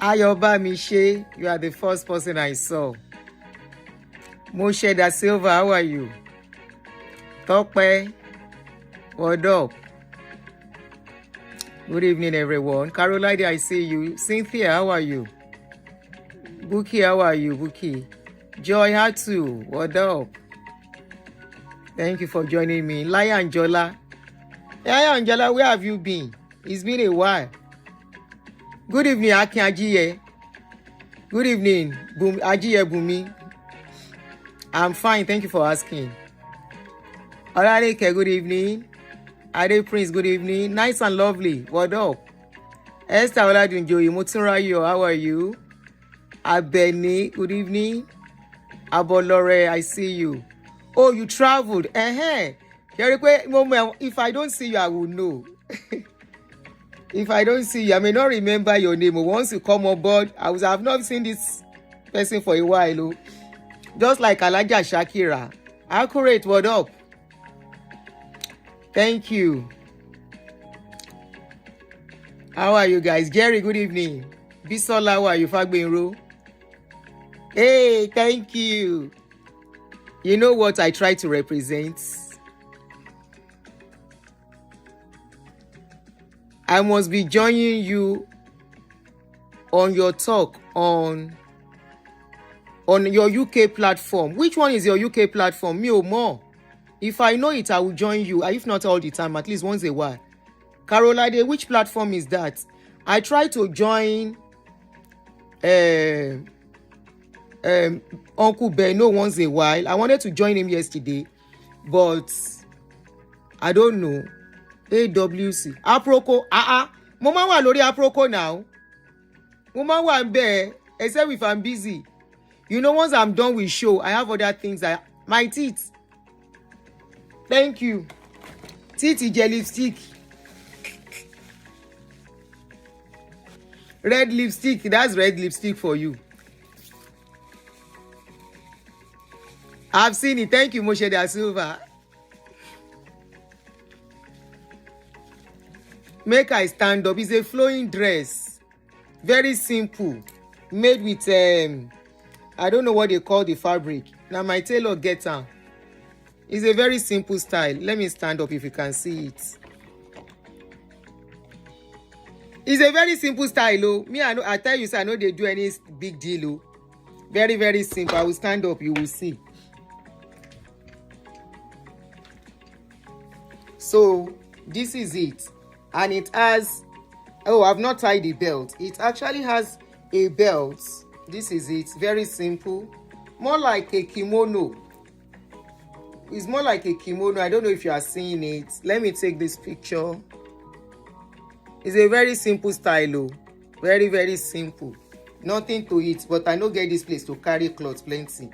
Ayoba Mishe, you are the first person I saw. Moshe Da Silva, how are you? Tokpe, what up? Good evening, everyone. Caroline, I see you. Cynthia, how are you? Buki, how are you, Buki? Joy Hatu, what up? Thank you for joining me. Laya Anjola. Laya Anjola, where have you been? It's been a while. Good evening, Akin Ajiye. Good evening, Ajiye Bumi. I'm fine, thank you for asking. Olareke, good evening. Ade Prince, good evening. Nice and lovely. What up? Esther Oladunjoyi, Motunrayo, how are you? Abeni, good evening. Abolore, I see you. Oh, you traveled. If I don't see you, I will know. If I don't see you, I may not remember your name. Once you come on board, I have not seen this person for a while. Just like Alaja Shakira. Accurate, what up? Thank you. How are you guys? Jerry, good evening. Bisola, how are you? Fagbenro. Hey, thank you. You know what I try to represent? I must be joining you on your talk on your UK platform. Which one is your UK platform? Me or more? If I know it, I will join you. If not all the time, at least once a while. Caroline, which platform is that? I try to join Uncle Beno once a while. I wanted to join him yesterday, but I don't know. AWC. Aproko. Mo máa wà lórí Aproko now. Mo máa wà ńbẹ̀, except if I'm busy. You know, once I'm done with show, I have other things. My teeth. Thank you. Teeth lipstick. Red lipstick. That's red lipstick for you. I've seen it. Thank you, Moshe Da Silva. Make I stand up. It's a flowing dress. Very simple. Made with, I don't know what they call the fabric. Now my tailor gets am. It's a very simple style. Let me stand up if you can see it. It's a very simple style. Oh. Me, I tell you, sir, I know they do any big deal. Oh. Very, very simple. I will stand up. You will see. So, this is it. And it has, I've not tied the belt. It actually has a belt. This is it. Very simple. More like a kimono. It's more like a kimono. I don't know if you are seeing it. Let me take this picture. It's a very simple style. Oh. Very, very simple. Nothing to it. But I don't get this place to carry clothes plenty.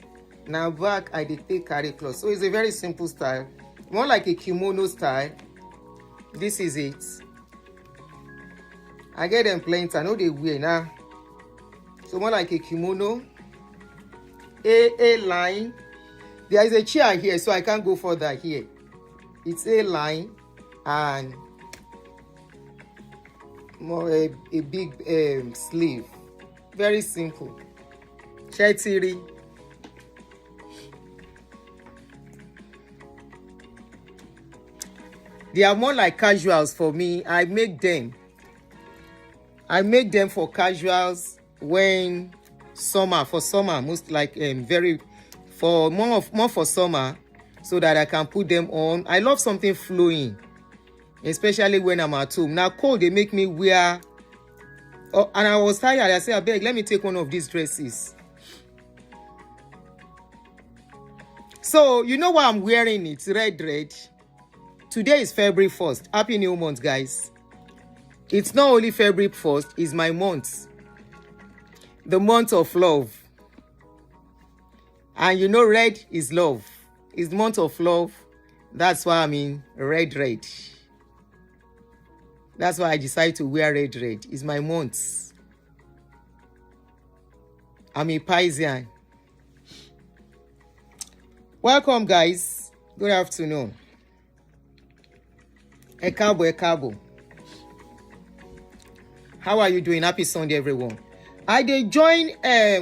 Now back, I did take carry clothes. So it's a very simple style. More like a kimono style. This is it. I get them plenty. I know they wear now. So more like a kimono. A line. There is a chair here, so I can't go further here. It's a line and more a big sleeve. Very simple. Chetiri. They are more like casuals for me. I make them for casuals when for summer, most like more for summer, so that I can put them on. I love something flowing, especially when I'm at home. Now cold, they make me wear. Oh, and I was tired. I said, I beg, let me take one of these dresses. So you know why I'm wearing it? Red. Today is February 1st. Happy New Month, guys. It's not only February 1st, it's my month. The month of love. And you know red is love. It's the month of love. That's why I'm in red. That's why I decided to wear red. It's my month. I'm a Piscean. Welcome, guys. Good afternoon. Ekabo. How are you doing? Happy Sunday, everyone. I dey join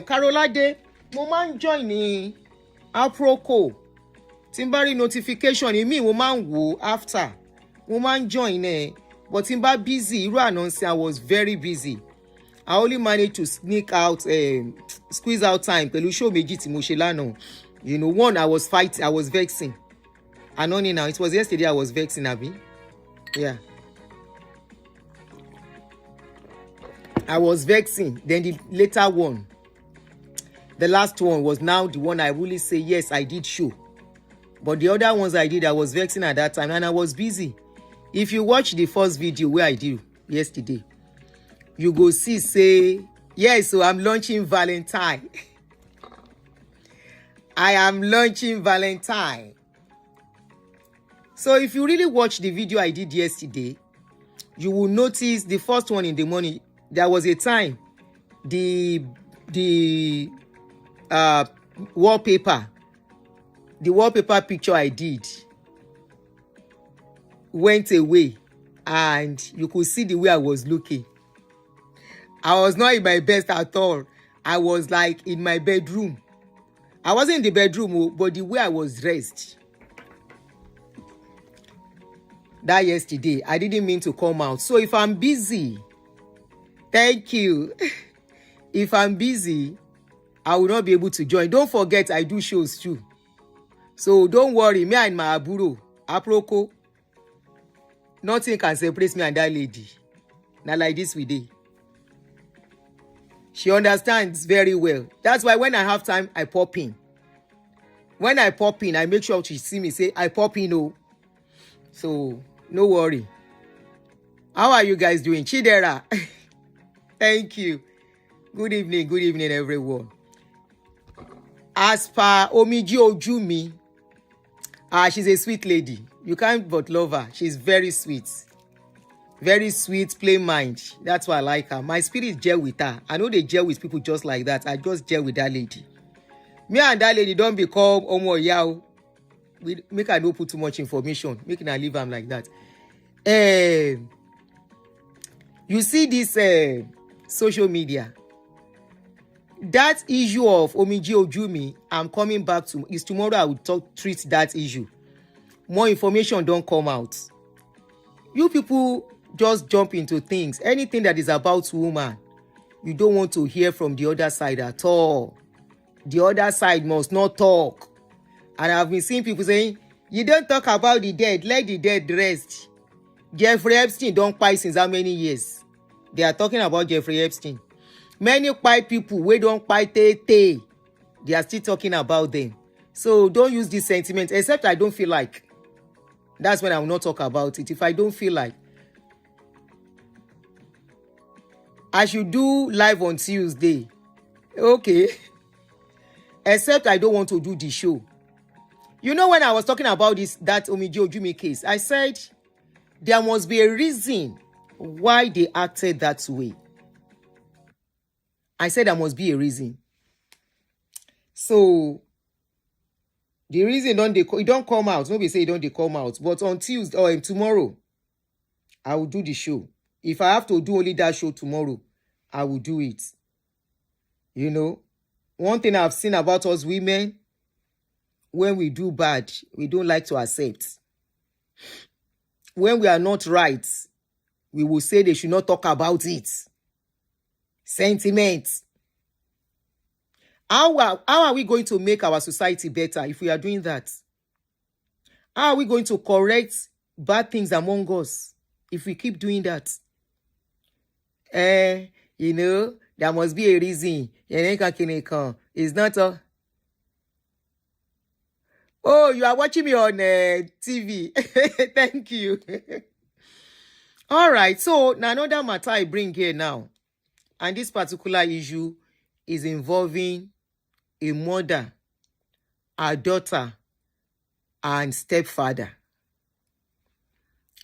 Carolade. Mo máa ń join ní Aproco. Tí n bá rí notification èmi mo máa ń wò after. Mo máa ń join but tí n bá busy irú ànánsì I was very busy. I only managed to squeeze out time pẹ̀lú show méjì tí mo ṣe lánàá. You know, one I was vexing. Anoni now, it was yesterday I was vexing, abi? Yeah. I was vexing. Then the later one, the last one was now the one I really say, yes, I did show. But the other ones I did, I was vexing at that time and I was busy. If you watch the first video where I did yesterday, you go see, say, yes, so I'm launching Valentine. I am launching Valentine. So if you really watch the video I did yesterday, you will notice the first one in the morning, there was a time the wallpaper picture I did went away and you could see the way I was looking. I was not in my best at all. I was like in my bedroom. I wasn't in the bedroom, but the way I was dressed. That yesterday, I didn't mean to come out. So if I'm busy, thank you. If I'm busy, I will not be able to join. Don't forget, I do shows too. So don't worry, me and my aburo, Aproko, nothing can separate me and that lady. Now like this we did. She understands very well. That's why when I have time, I pop in. When I pop in, I make sure she see me say, I pop in, oh. So, no worry. How are you guys doing? Chidera. Thank you. Good evening, everyone. As per Omiji Ojumi, she's a sweet lady. You can't but love her. She's very sweet. Very sweet, plain mind. That's why I like her. My spirit gel with her. I know they gel with people just like that. I just gel with that lady. Me and that lady don't become Omo Yao. We make her not put too much information. Making her leave them like that. You see this social media. That issue of Omiji Ojumi, I'm coming back to. Is tomorrow I will treat that issue. More information don't come out. You people just jump into things. Anything that is about woman, you don't want to hear from the other side at all. The other side must not talk. And I've been seeing people saying, you don't talk about the dead, let the dead rest. Jeffrey Epstein don't pie since how many years? They are talking about Jeffrey Epstein. Many pie people, we don't pie they are still talking about them. So don't use this sentiment, except I don't feel like. That's when I will not talk about it. If I don't feel like. I should do live on Tuesday. Okay. Except I don't want to do the show. You know, when I was talking about that Omiji Ojumi case, I said there must be a reason why they acted that way. I said there must be a reason. So the reason it don't come out. Nobody say it don't come out. But on Tuesday or tomorrow, I will do the show. If I have to do only that show tomorrow, I will do it. You know, one thing I've seen about us women, when we do bad, we don't like to accept. When we are not right, we will say they should not talk about it. Sentiment. How are we going to make our society better if we are doing that? How are we going to correct bad things among us if we keep doing that? You know, there must be a reason. It's not a... Oh, you are watching me on TV. Thank you. All right. So, now another matter I bring here now. And this particular issue is involving a mother, her daughter, and stepfather.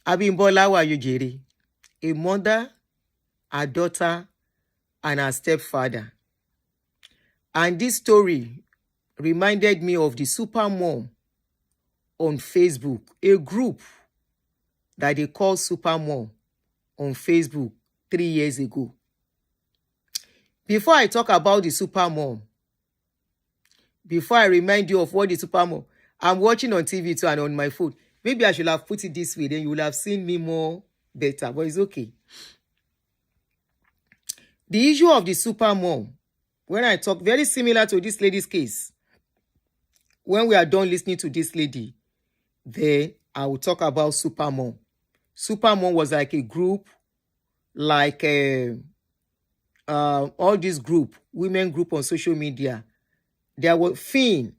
Abimbola, how are you, Jerry? A mother, her daughter, and her stepfather. And this story reminded me of the super mom on Facebook, a group that they call super mom on Facebook 3 years ago. Before I talk about the super mom, before I remind you of what the super mom, I'm watching on TV too and on my phone. Maybe I should have put it this way, then you will have seen me more better, but it's okay. The issue of the super mom, when I talk, very similar to this lady's case. When we are done listening to this lady, then I will talk about super mom. Super mom was like a group, like all this group, women group on social media. There was Finn,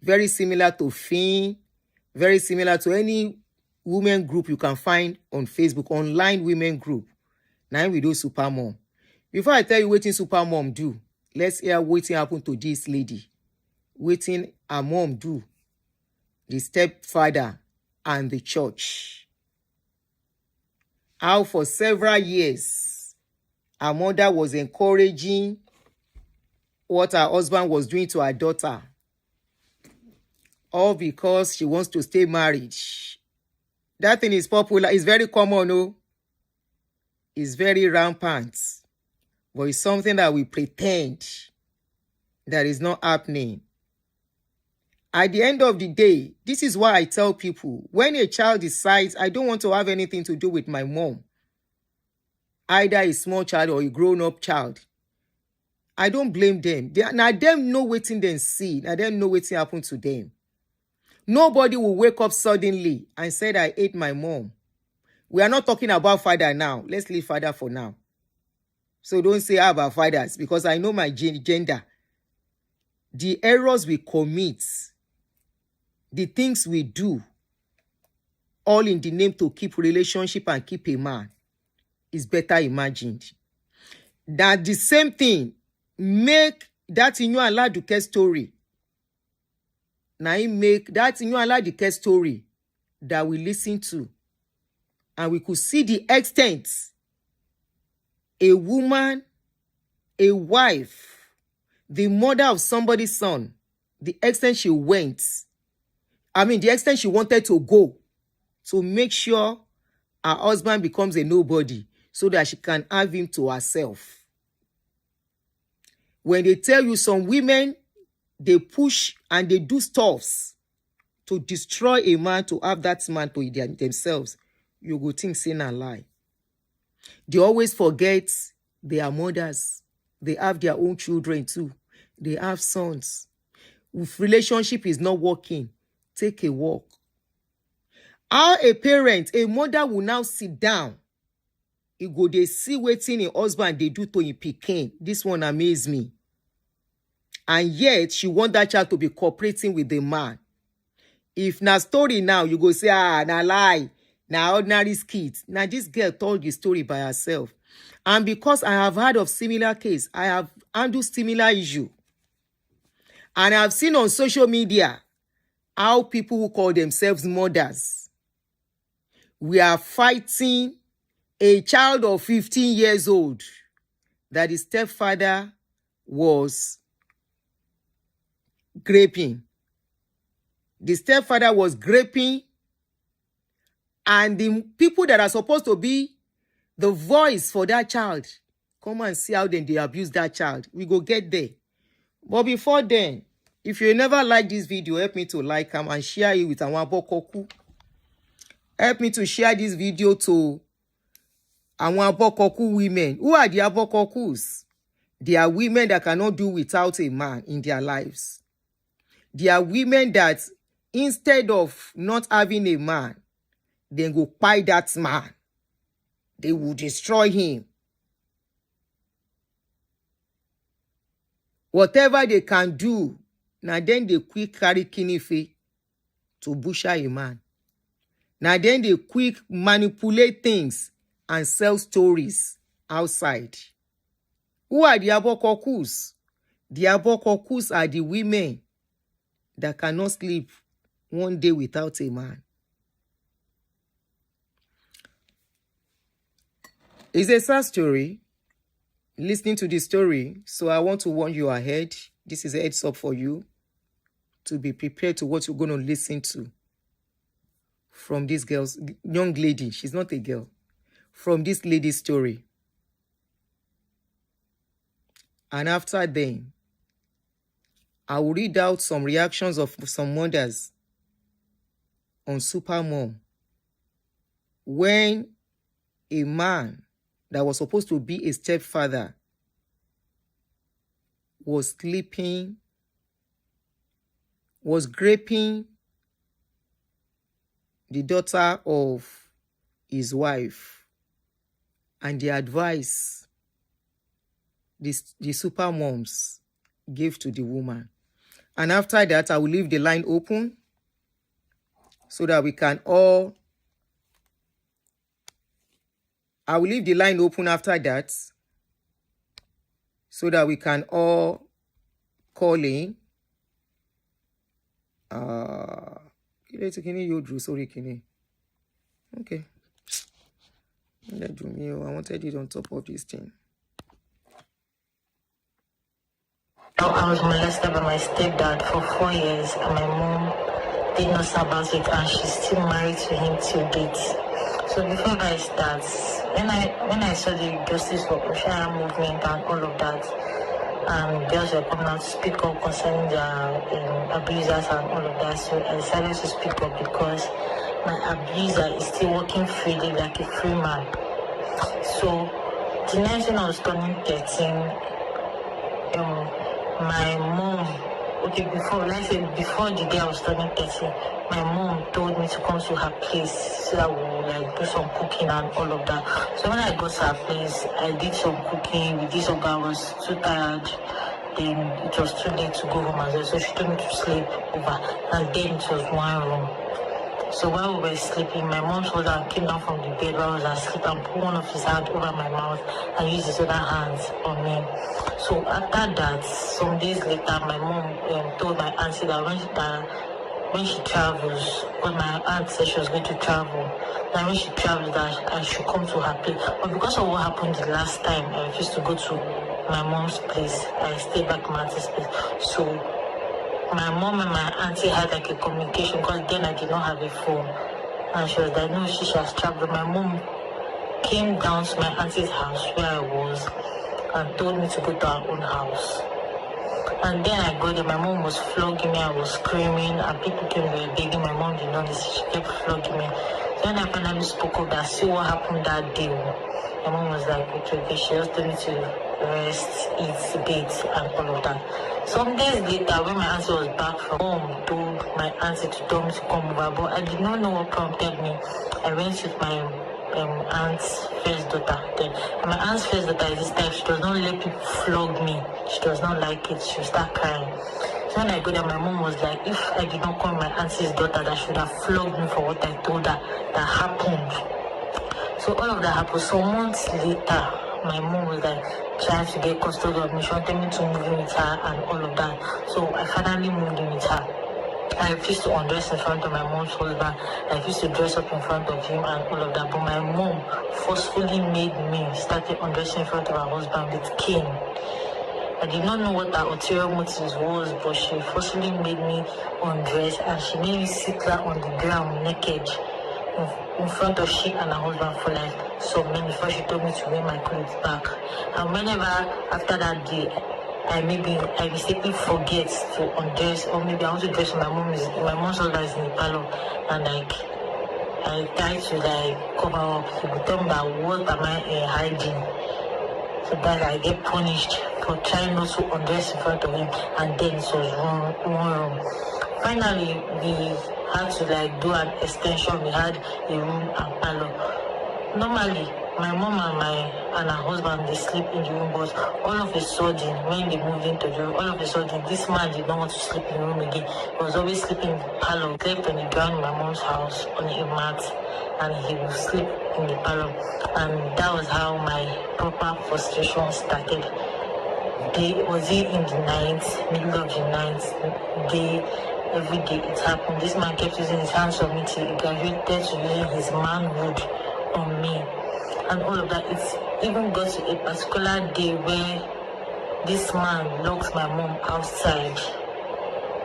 very similar to Finn, very similar to any women group you can find on Facebook, online women group. Now we do super mom. Before I tell you what super mom do, let's hear what happened to this lady. What her mom do, the stepfather and the church. How for several years, her mother was encouraging what her husband was doing to her daughter. All because she wants to stay married. That thing is popular. It's very common, no? It's very rampant. But it's something that we pretend that is not happening. At the end of the day, this is why I tell people, when a child decides, I don't want to have anything to do with my mom, either a small child or a grown-up child, I don't blame them. Now them know wetin them see. Now them know wetin happen to them. Nobody will wake up suddenly and say, I hate my mom. We are not talking about father now. Let's leave father for now. So don't say about fathers, because I know my gender. The errors we commit, the things we do, all in the name to keep relationship and keep a man, is better imagined. That the same thing make that in your Aladuke story. Now he make that in your Aladuke story that we listen to, and we could see the extent a woman, a wife, the mother of somebody's son, the extent she went, the extent she wanted to go to make sure her husband becomes a nobody so that she can have him to herself. When they tell you some women, they push and they do stuffs to destroy a man, to have that man to themselves, you go think sin and lie. They always forget they are mothers. They have their own children too. They have sons. If relationship is not working, take a walk. How a parent, a mother will now sit down. He go, they see waiting a husband they do to him pikin. This one amazed me. And yet, she want that child to be cooperating with the man. If na story now, you go say, na lie. Na ordinary skit. Now this girl told the story by herself. And because I have heard of similar case, I have handled similar issue. And I have seen on social media how people who call themselves mothers, we are fighting a child of 15 years old that the stepfather was graping. The stepfather was graping, and the people that are supposed to be the voice for that child, come and see how then they abuse that child. We go get there. But before then, if you never like this video, help me to like them and share it with our Abokoku. Help me to share this video to our Abokoku women. Who are the Abokokus? They are women that cannot do without a man in their lives. They are women that instead of not having a man, they go buy that man. They will destroy him. Whatever they can do, now then they quick carry kinife to butcher a man. Now then they quick manipulate things and sell stories outside. Who are the Abokokus? The Abokokus are the women that cannot sleep one day without a man. It's a sad story. Listening to the story, so I want to warn you ahead. This is a heads up for you to be prepared to what you're going to listen to from this girl's young lady. She's not a girl. From this lady's story. And after then, I will read out some reactions of some mothers on Supermom when a man that was supposed to be a stepfather was sleeping, was raping the daughter of his wife, and the advice the Supermoms gave to the woman. And after that, I will leave the line open so that we can all... I will leave the line open after that so that we can all call in. Okay. I wanted it on top of this thing. I was molested by my stepdad for 4 years, and my mom did not know about it, and she's still married to him till date. So before I start, when I saw the Justice for Ocean movement and all of that, girls were coming out to speak up concerning their abusers and all of that, so I decided to speak up because my abuser is still working freely like a free man. So the next when I was turning 13, my mom, before the day I was turning 13, my mom told me to come to her place so that we would do some cooking and all of that. So when I got to her place, I did some cooking. We did some, I was too tired. Then it was too late to go home as well. So she told me to sleep over. And then it was one room. So while we were sleeping, my mom's husband came down from the bed while I was asleep and put one of his hands over my mouth and used his other hands on me. So after that, some days later, my mom told my auntie that when she travels, when my aunt said she was going to travel, that when she travels that I should come to her place. But because of what happened the last time, I refused to go to my mom's place. I stayed back at my auntie's place. So my mom and my auntie had like a communication because then I did not have a phone. And she was like, no, she has traveled. My mom came down to my auntie's house where I was and told me to go to her own house. And then I got there, my mom was flogging me, I was screaming, and people came there begging. My mom did not listen, she kept flogging me. So when I finally spoke up, that see what happened that day. My mom was like, okay, she just told me to rest, eat, bathe, and all of that. Some days later, when my auntie was back from home, told my auntie to tell me to come over, but I did not know what prompted me. I went with my aunt's first daughter then. And my aunt's first daughter is this type, she does not let people flog me. She does not like it, she will start crying. So when I go there, my mom was like, if I did not call my auntie's daughter, that should have flogged me for what I told her that happened. So all of that happened. So months later, my mom was like trying to get custody of me. She wanted me to move in with her and all of that. So I finally moved in with her. I refused to undress in front of my mom's husband. I refused to dress up in front of him and all of that. But my mom forcefully made me start undressing in front of her husband with cane. I did not know what her ulterior motives was, but she forcefully made me undress and she made me sit there on the ground naked in front of she and her husband for like some minutes before she told me to wear my clothes back. And whenever after that day, I mistakenly forget to undress, or maybe I want to dress my mom's husband is in the parlor, and like I try to like cover up. He would tell me that what am I hiding? So that I get punished for trying not to undress in front of him, and then it was wrong. Finally, we had to like do an extension. We had a room and parlor. Normally, my mom and her husband, they sleep in the room, but all of a sudden, when they moved into the room, all of a sudden, this man did not want to sleep in the room again. He was always sleeping in the parlor. He slept on the ground in my mom's house on a mat, and he would sleep in the parlor. And that was how my proper frustration started. Was it in the night, middle of the night, every day it happened. This man kept using his hands on me till he graduated to using his manhood on me and all of that. It's even got to a particular day where this man locked my mom outside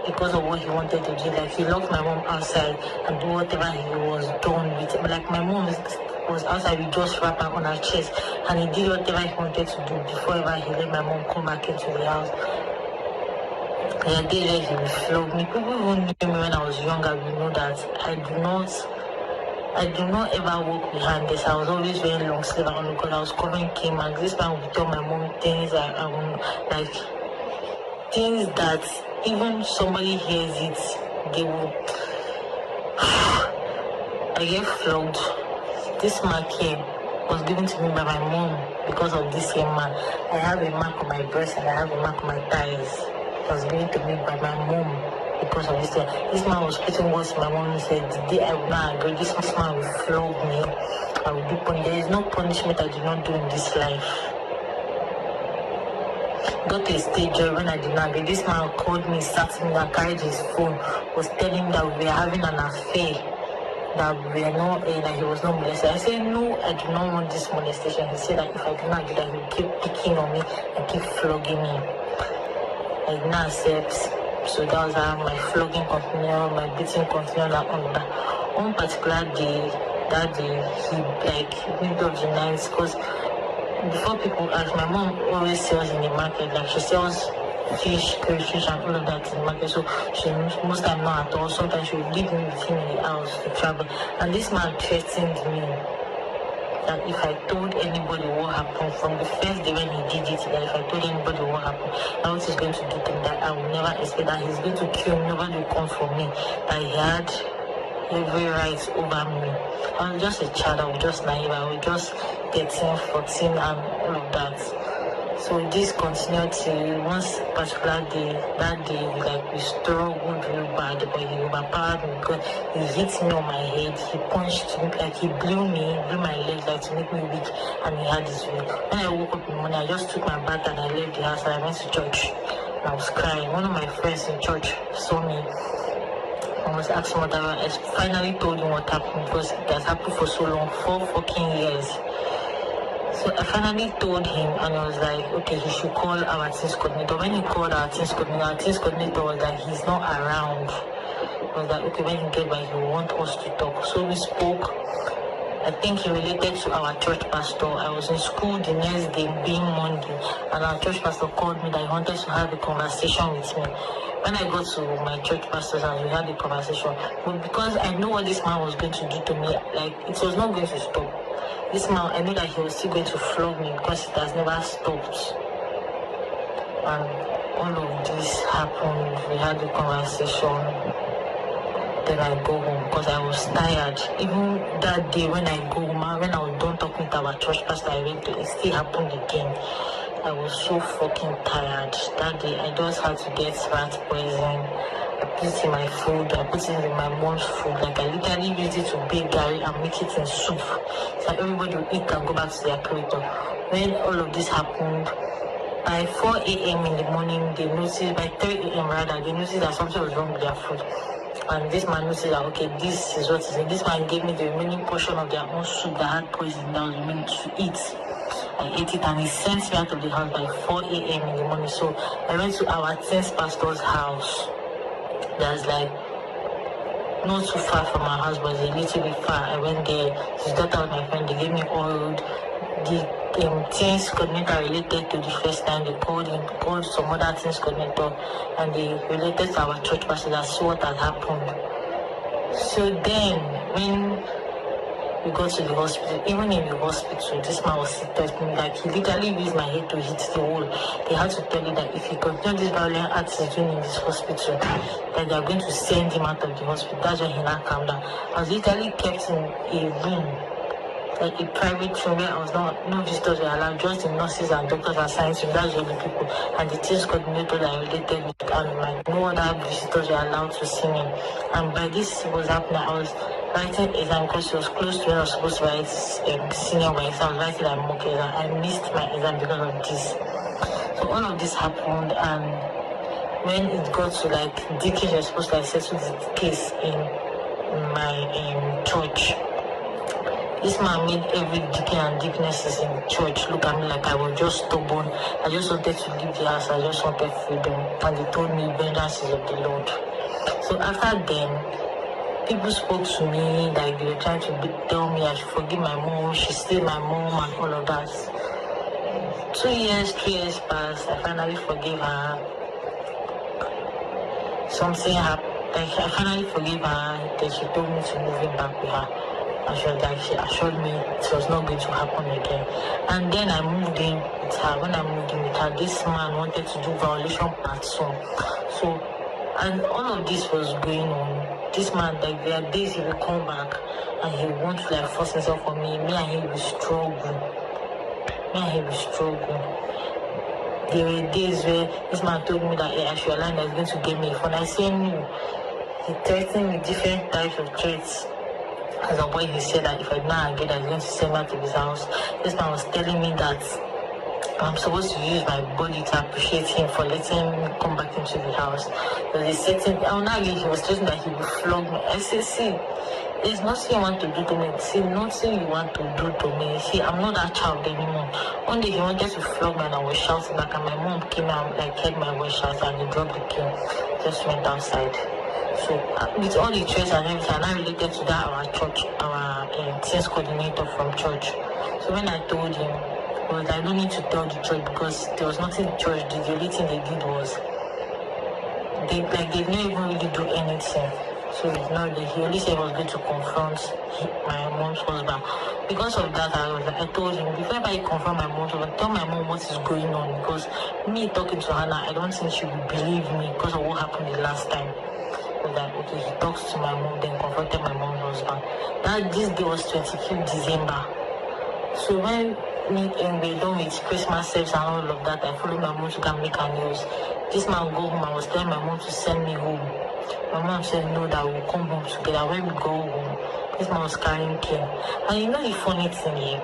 because of what he wanted to do. Like, he locked my mom outside and do whatever he was done with. But like, my mom was outside with just wrap her on her chest, and he did whatever he wanted to do before ever he let my mom come back into the house. The day that he would flog me. People who knew me when I was younger will know that I do not ever walk behind this. I was always wearing long sleeve and because I was covering K-Max. This man would tell my mom things I won't, like things that even somebody hears it, they will. I get flogged. This mark here was given to me by my mom because of this same man. I have a mark on my breast and I have a mark on my thighs. It was given to me by my mom because of this thing. This man was putting words my mom said. The day I would not agree, this man will flog me. I will do punishment. There is no punishment I do not do in this life. Got to a stage when I did not agree. This man called me, sat me and carried his phone, was telling me that we were having an affair, that we were not, that he was not molested. I said, no, I do not want this molestation. He said that if I do not do that, he will keep picking on me and keep flogging me. I did not accept. So that was how my flogging continued, my beating continued, and all that. One particular day, that day, he middle of the night, because before people ask, my mom always sells in the market, like she sells fish, crayfish, and all of that in the market. So she most time not at all. Sometimes she would leave me with him in the house to travel. And this man threatened me that if I told anybody what happened from the first day when he did it, that if I told anybody what happened, now what he's going to do to me, that I will never expect, that he's going to kill me, nobody will come for me, that he had every right over me. I was just a child, I was just naive, I was just 13, 14 and all of that. So this continued till once particular day, that day, we struggled real bad, but he overpowered me because he hit me on my head, he punched me, he blew my legs to make me weak, and he had his way. When I woke up in the morning, I just took my bag and I left the house and I went to church. And I was crying. One of my friends in church saw me. I was asking what I finally told him what happened because it has happened for so long, 4 fucking years. So I finally told him and I was like, okay, he should call our team's coordinator. When he called our team's coordinator was like, he's not around. I was like, okay, when he get back, he will want us to talk. So we spoke. I think he related to our church pastor. I was in school the next day, being Monday, and our church pastor called me that he wanted to have a conversation with me. When I got to my church pastor's house, we had a conversation. But because I know what this man was going to do to me, it was not going to stop. This man, I knew that he was still going to flog me because it has never stopped. And all of this happened. We had a conversation. Then I go home because I was tired. Even that day when I go home, when I was done talking to our church pastor, I went to, it still happened again. I was so fucking tired. That day I just had to get rat poison. I put it in my food, I put it in my mom's food. I literally used it to bake garri and make it in soup. So everybody will eat and go back to their creator. When all of this happened, by 4 a.m. in the morning, they noticed, by 3 a.m. rather, they noticed that something was wrong with their food. And this man noticed that, okay, this is what is it. This man gave me the remaining portion of their own soup that had poison that was remaining to eat. I ate it and he sent me out of the house by 4 a.m. in the morning. So I went to our 10th pastor's house. That's not too far from our house, but a little bit far. I went there. His daughter was my friend. They gave me oil. The things coordinator related to the first time they called some other things coordinator, and they related to our church pastor. That's what had happened. So then when we got to the hospital, even in the hospital, this man was seated me, he literally used my head to hit the wall. They had to tell me that if he continued this violent acts he's doing in this hospital, that they are going to send him out of the hospital. That's when he now calmed down. I was literally kept in a room, a private room where I was no visitors were allowed, just the nurses and doctors assigned to me. That's the only people, and the team's coordinator that I related with, and no other visitors were allowed to see me. And by this was happening, I was writing exam because it was close to when I was supposed to write senior my exam. I was writing a mock exam. I missed my exam because of this. So all of this happened, and when it got to DK was supposed to settle the case in my church. This man made every deacon and deaconesses in the church look at me like I was just stubborn. I just wanted to leave the house. I just wanted freedom. And they told me vengeance is of the Lord. So after then, people spoke to me like they were trying to tell me I should forgive my mom. She's still my mom and all of that. 2 years, 3 years passed. I finally forgave her. Something happened. Like I finally forgave her. Then she told me to move in back with her. And she assured me it was not going to happen again. And then I moved in with her. When I moved in with her, this man wanted to do violation part 2. So, and all of this was going on. This man, like there are days he will come back and he will want to like force himself on me. Me and he will struggle. There were days where this man told me that I should align that he's going to get me a phone. I said no. He threatened me different types of threats. As a boy, he said that if I did not get that, he's going to send me to his house. This man was telling me that I'm supposed to use my body to appreciate him for letting me come back into the house. He was telling that he would flog me. I said, see, there's nothing you want to do to me. See, nothing you want to do to me. See, I'm not that child anymore. One day he wanted to flog me and I was shouting back, and my mom came out, like, heard my voice shout, and he dropped the key. Just went outside. So, with all the threats and everything, I related to that our church, our teens coordinator from church. So when I told him, but I don't need to tell the church because there was nothing the church did. The only thing they did was they didn't even really do anything. So he only said he was going to confront my mom's husband. Because of that, I told him, before I confront my mom's husband, tell my mom what is going on, because me talking to her now, I don't think she will believe me because of what happened the last time. That okay, he talks to my mom, then confronted my mom's husband. This day was 25th December. So when we're done with Christmas service and all of that, I followed my mom to go and make her nails. This man go home. I was telling my mom to send me home. My mom said no, that we'll come home together. When we go home, this man was carrying cane. And you know the funny thing here?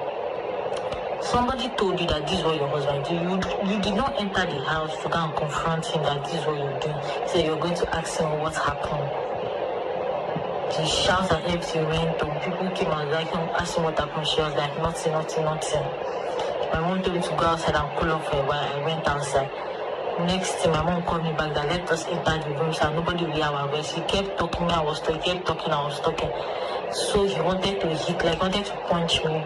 Somebody told you that this is what your husband did. You did not enter the house to go and confront him that this is what you're doing. So you're going to ask him what happened. The shouts and everything went on. People came and like asked him what happened. She was like, nothing. My mom told me to go outside and cool off for a while. I went outside. Next thing, my mom called me back that let us enter the room so nobody will hear our voice. He kept talking, I was talking. So he wanted to wanted to punch me.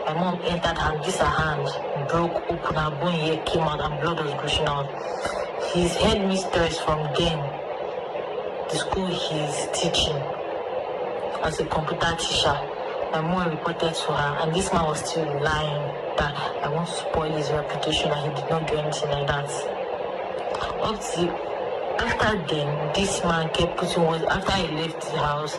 My mom entered and her hand broke open, her bone here came out and blood was gushing out. His headmistress from then, the school he's teaching as a computer teacher, my mom reported to her, and this man was still lying that I want to spoil his reputation and he did not do anything like that. After then, this man kept putting words. After I left the house,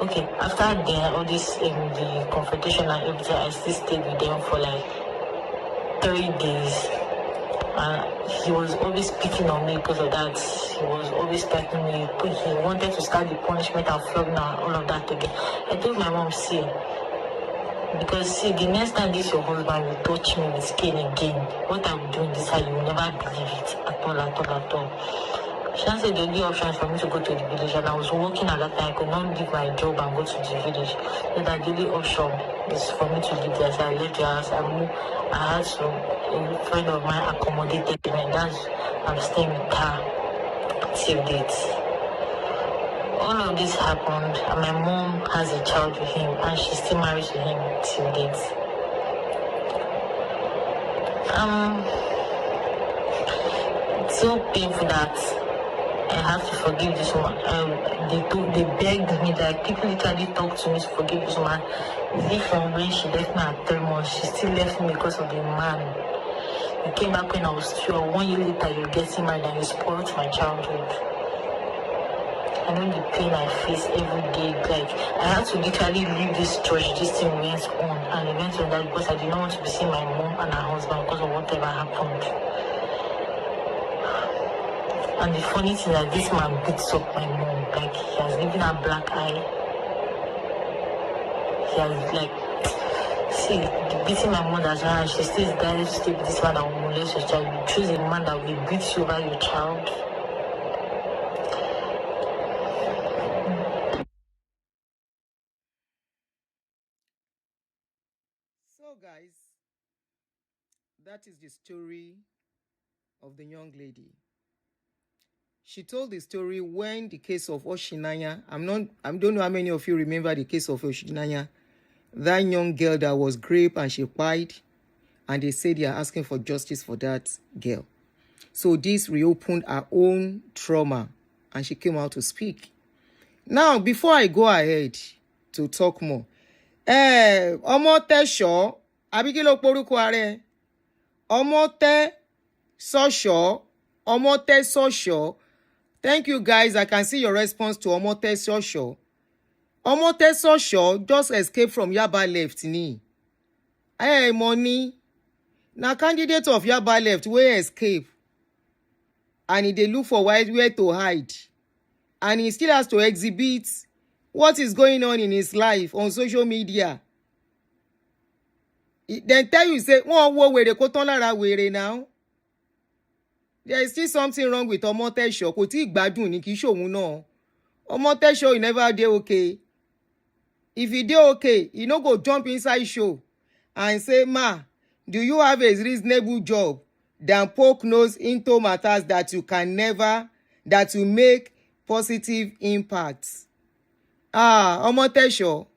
after then, all this the confrontation and everything, I still stayed with them for like 3 days. And he was always picking on me because of that. He was always threatening me. He wanted to start the punishment and flogging and all of that again. I told my mom, because the next time this your husband will touch me with skin again, what I will do in this house, you will never believe it at all. She said the only option is for me to go to the village, and I was working at that time. I could not leave my job and go to the village. So that the only option is for me to leave there. So I left the house. I had a friend of mine accommodated me, and I'm staying with her till date. All of this happened, and my mom has a child with him, and she's still married to him till date. It's so painful that I have to forgive this woman. They begged me, that people literally talked to me to forgive this woman. From when she left me at 3 months, she still left me because of the man. He came back when I was 12. 1 year later, you're getting married and you spoiled my childhood. I know the pain I face every day. Like, I had to literally leave this church. This thing went on, and it went on that because I did not want to be seeing my mom and her husband because of whatever happened. And the funny thing is that this man beats up my mom. Like, he has given her black eye. He has, beating my mother as well, and she still decided to stay with this man that will molest your child. You choose a man that will beat you over your child. So, guys, that is the story of the young lady. She told the story when the case of Oshinanya, I don't know how many of you remember the case of Oshinanya, that young girl that was raped and she cried, and they said they are asking for justice for that girl. So this reopened her own trauma, and she came out to speak. Now, before I go ahead to talk more, Omotesho, abikilo poruko are, Omote Sosho, Omote Sosho. Thank you, guys. I can see your response to Omote Sosho. Omote Sosho just escaped from Yaba left ni. Hey, money. Now, candidate of Yaba left, where escape? And they look for where to hide. And he still has to exhibit what is going on in his life on social media. Then tell you, say, now. There is still something wrong with Omotesho. Kò tí gbádùn ní kì í ṣòun náà. Omotesho, he never dey okay. If he dey okay, he no go jump inside show and say, ma, do you have a reasonable job than poke nose into matters that you can never, that will make positive impacts? Omotesho,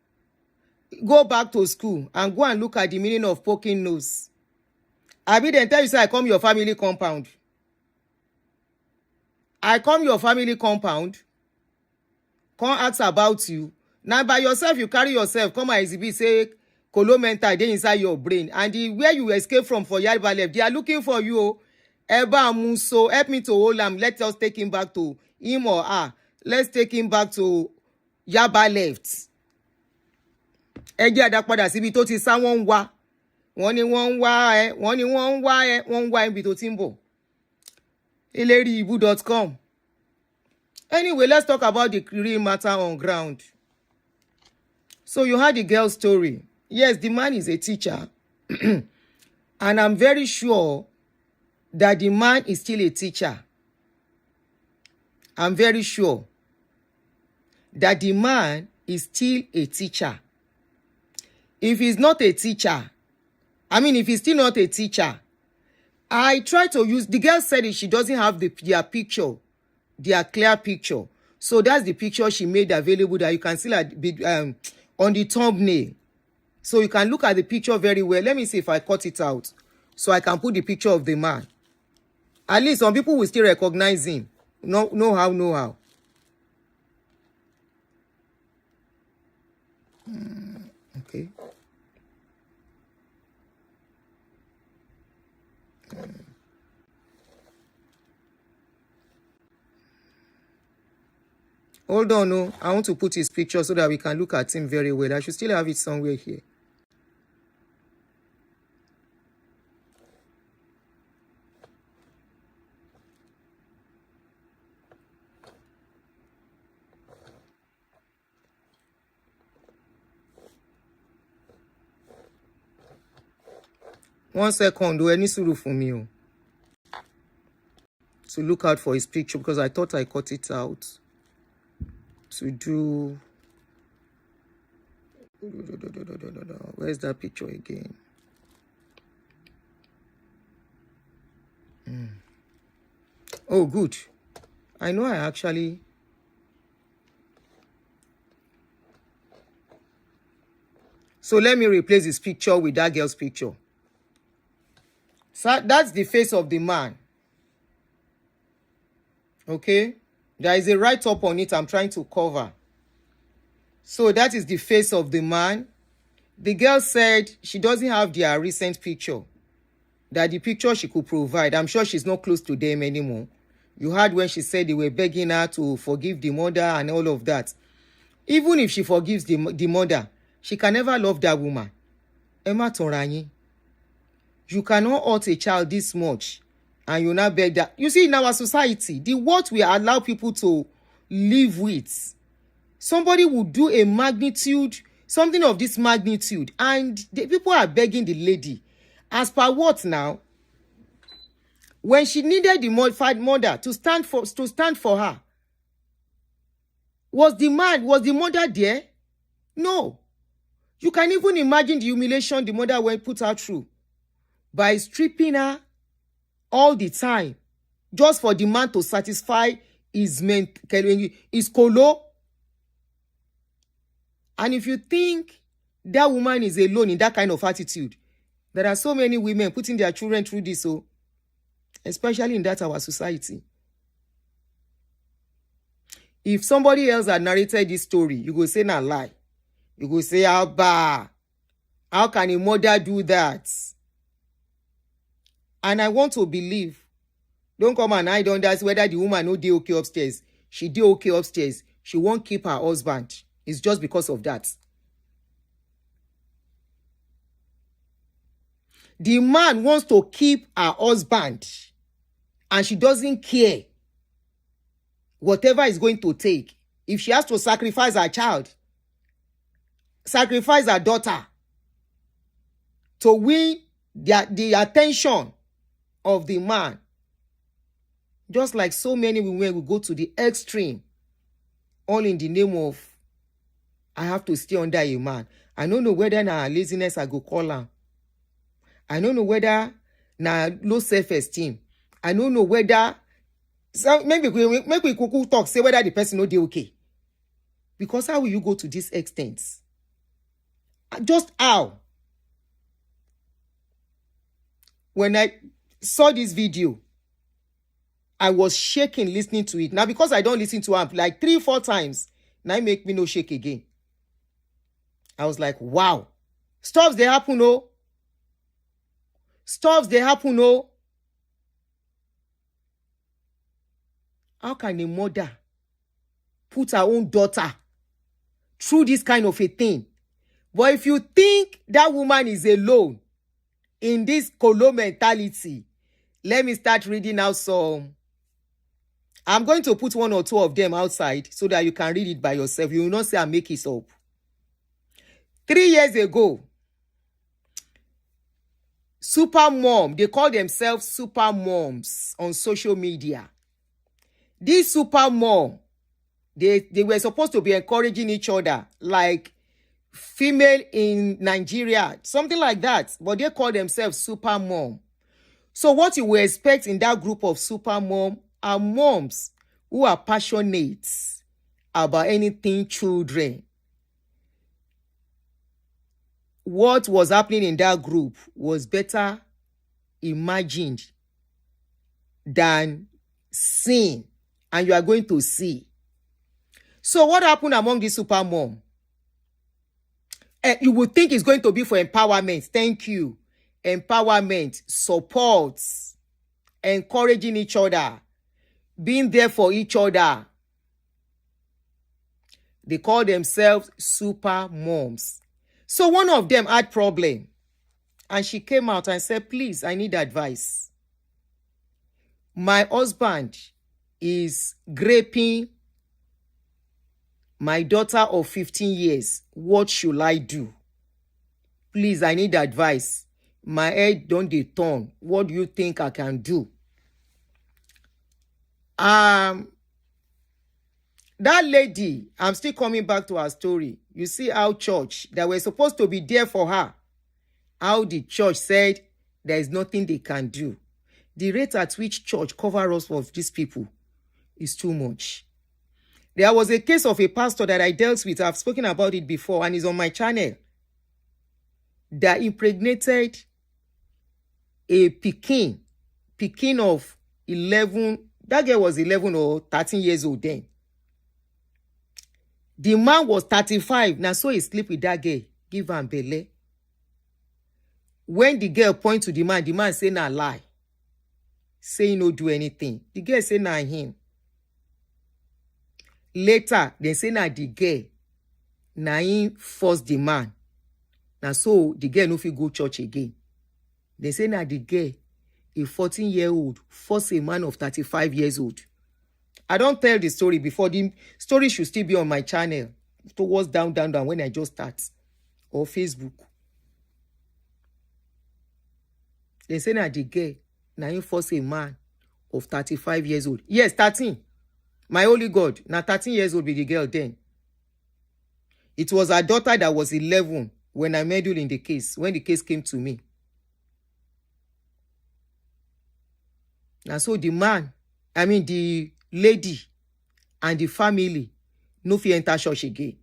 go back to school and go and look at the meaning of poking nose. Abi then tell you say I come your family compound. I come your family compound, come ask about you. Now by yourself, you carry yourself, come and exhibit, say, Kolo mental, they inside your brain. And where you escape from for Yaba left, they are looking for you. Eba Muso, help me to hold him. Let us take him back to him or her. Let's take him back to Yaba left. Ẹjẹ́ àdápadà síbi tó ti sá wọ́n ń wá. Wọ́n ní wọ́n ń wá ẹ, wọ́n ní wọ́n ń wá ẹ, wọ́n ń wá ibi tó ti ń bọ̀. ileriibu.com. Anyway, let's talk about the real matter on ground. So you heard the girl's story. Yes, the man is a teacher. And I'm very sure that the man is still a teacher. I'm very sure that the man is still a teacher. If he's not a teacher, if he's still not a teacher, I try to use, the girl said she doesn't have their picture, their clear picture. So that's the picture she made available that you can see on the thumbnail. So you can look at the picture very well. Let me see if I cut it out so I can put the picture of the man. At least some people will still recognize him. Know how. Okay. Hold on, no. I want to put his picture so that we can look at him very well. I should still have it somewhere here. One second, do any suru for me to look out for his picture because I thought I cut it out. To do, where's that picture again? Oh, good. I know I actually. So let me replace this picture with that girl's picture. So that's the face of the man. Okay? There is a write-up on it I'm trying to cover. So that is the face of the man. The girl said she doesn't have their recent picture. That the picture she could provide. I'm sure she's not close to them anymore. You heard when she said they were begging her to forgive the mother and all of that. Even if she forgives the mother, she can never love that woman. Emma Toranyi, you cannot hurt a child this much. And you now beg that. You see, in our society, the what we allow people to live with, somebody will do a magnitude, something of this magnitude, and the people are begging the lady. As per what now? When she needed the mother to stand for her, was the mother there? No. You can even imagine the humiliation the mother went put her through by stripping her all the time just for the man to satisfy his colo. And if you think that woman is alone in that kind of attitude, there are so many women putting their children through this, so especially in that our society. If somebody else had narrated this story, you go say na lie. You go say, Abba, how can a mother do that? And I want to believe, don't come and hide under whether the woman no dey okay upstairs. She dey okay upstairs. She won't keep her husband. It's just because of that. The man wants to keep her husband and she doesn't care whatever is going to take. If she has to sacrifice her child, sacrifice her daughter to win the attention of the man. Just like so many women will go to the extreme, all in the name of, I have to stay under a man. I don't know whether na laziness I go call her. I don't know whether na low self-esteem. I don't know whether, so maybe we could talk, say whether the person no dey okay. Because how will you go to this extent? Just how? When I saw this video, I was shaking listening to it. Now, because I don't listen to her like 3-4 times, now it make me no shake again. I was like, wow. Stuffs they happen, no. Stuffs they happen, no. How can a mother put her own daughter through this kind of a thing? But if you think that woman is alone in this colo mentality, let me start reading out some. I'm going to put 1 or 2 of them outside so that you can read it by yourself. You will not say I make it up. 3 years ago, super mom, they call themselves super moms on social media. This super mom, they were supposed to be encouraging each other like female in Nigeria, something like that. But they call themselves super mom. So what you will expect in that group of super mom are moms who are passionate about anything children. What was happening in that group was better imagined than seen, and you are going to see. So what happened among the super mom? You would think it's going to be for empowerment. Thank you. Empowerment, support, encouraging each other, being there for each other. They call themselves super moms. So one of them had problem, and she came out and said, please, I need advice. My husband is raping my daughter of 15 years. What should I do? Please, I need advice. My head don't dey turn. What do you think I can do? That lady, I'm still coming back to her story. You see how church, that were supposed to be there for her, how the church said there is nothing they can do. The rate at which church cover us of these people is too much. There was a case of a pastor that I dealt with. I've spoken about it before, and it's on my channel, that impregnated a Pekin of 11. That girl was 11 or 13 years old then. The man was 35. Now, so he sleep with that girl. Give her belle. When the girl point to the man say na lie. Say he no do anything. The girl say na him. Later, they say na the girl. Na him force the man. Now, so the girl no fit go church again. They say na the girl, a 14-year-old, force a man of 35 years old. I don't tell the story before. The story should still be on my channel. Towards down when I just start. Or Facebook. They say na the girl, na him force a man of 35 years old. Yes, 13. My holy God, na 13 years old be the girl then. It was her daughter that was 11 when I meddled in the case, when the case came to me. And so the lady and the family no fit enter church again.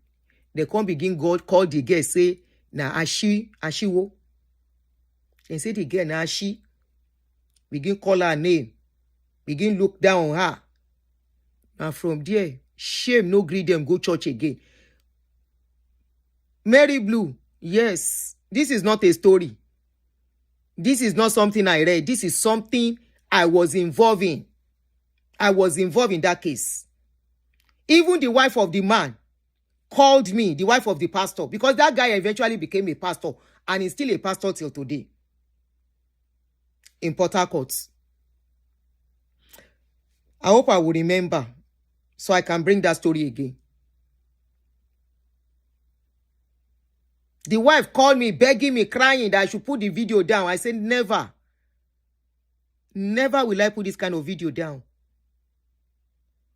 They come begin God call the girl, say, na ashiwo. They say the girl na ashi. Begin call her name. Begin look down on her. And from there, shame no gree them go church again. Mary Blue, yes, this is not a story. This is not something I read. This is something I was involved in. I was involved in that case. Even the wife of the man called me, the wife of the pastor, because that guy eventually became a pastor and is still a pastor till today in Port Harcourt. I hope I will remember so I can bring that story again. The wife called me, begging me, crying that I should put the video down. I said, never. Never will I put this kind of video down.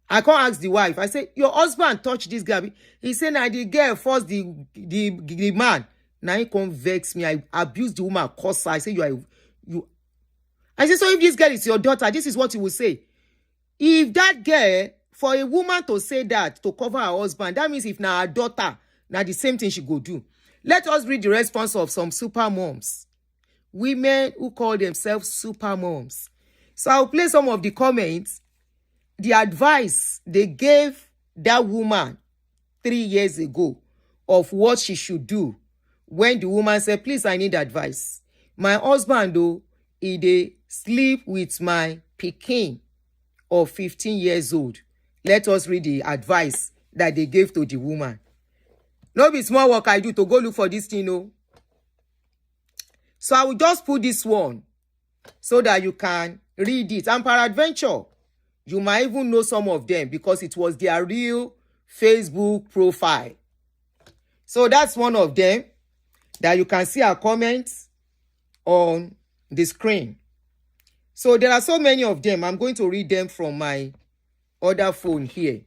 I can't ask the wife. I said, your husband touched this guy. He said, now the girl forced the man. Now he come vex me. I abused the woman, curse her. I said, you. I said, so if this girl is your daughter, this is what you will say. If that girl, for a woman to say that, to cover her husband, that means if now her daughter, now the same thing she go do. Let us read the response of some super moms. Women who call themselves super moms. So I'll play some of the comments. The advice they gave that woman 3 years ago of what she should do when the woman said, please, I need advice. My husband, though, he sleep with my pikin of 15 years old. Let us read the advice that they gave to the woman. No be small work I do to go look for this thing, no. So I will just put this one so that you can read it. And peradventure, you might even know some of them because it was their real Facebook profile. So that's one of them that you can see our comments on the screen. So there are so many of them. I'm going to read them from my other phone here.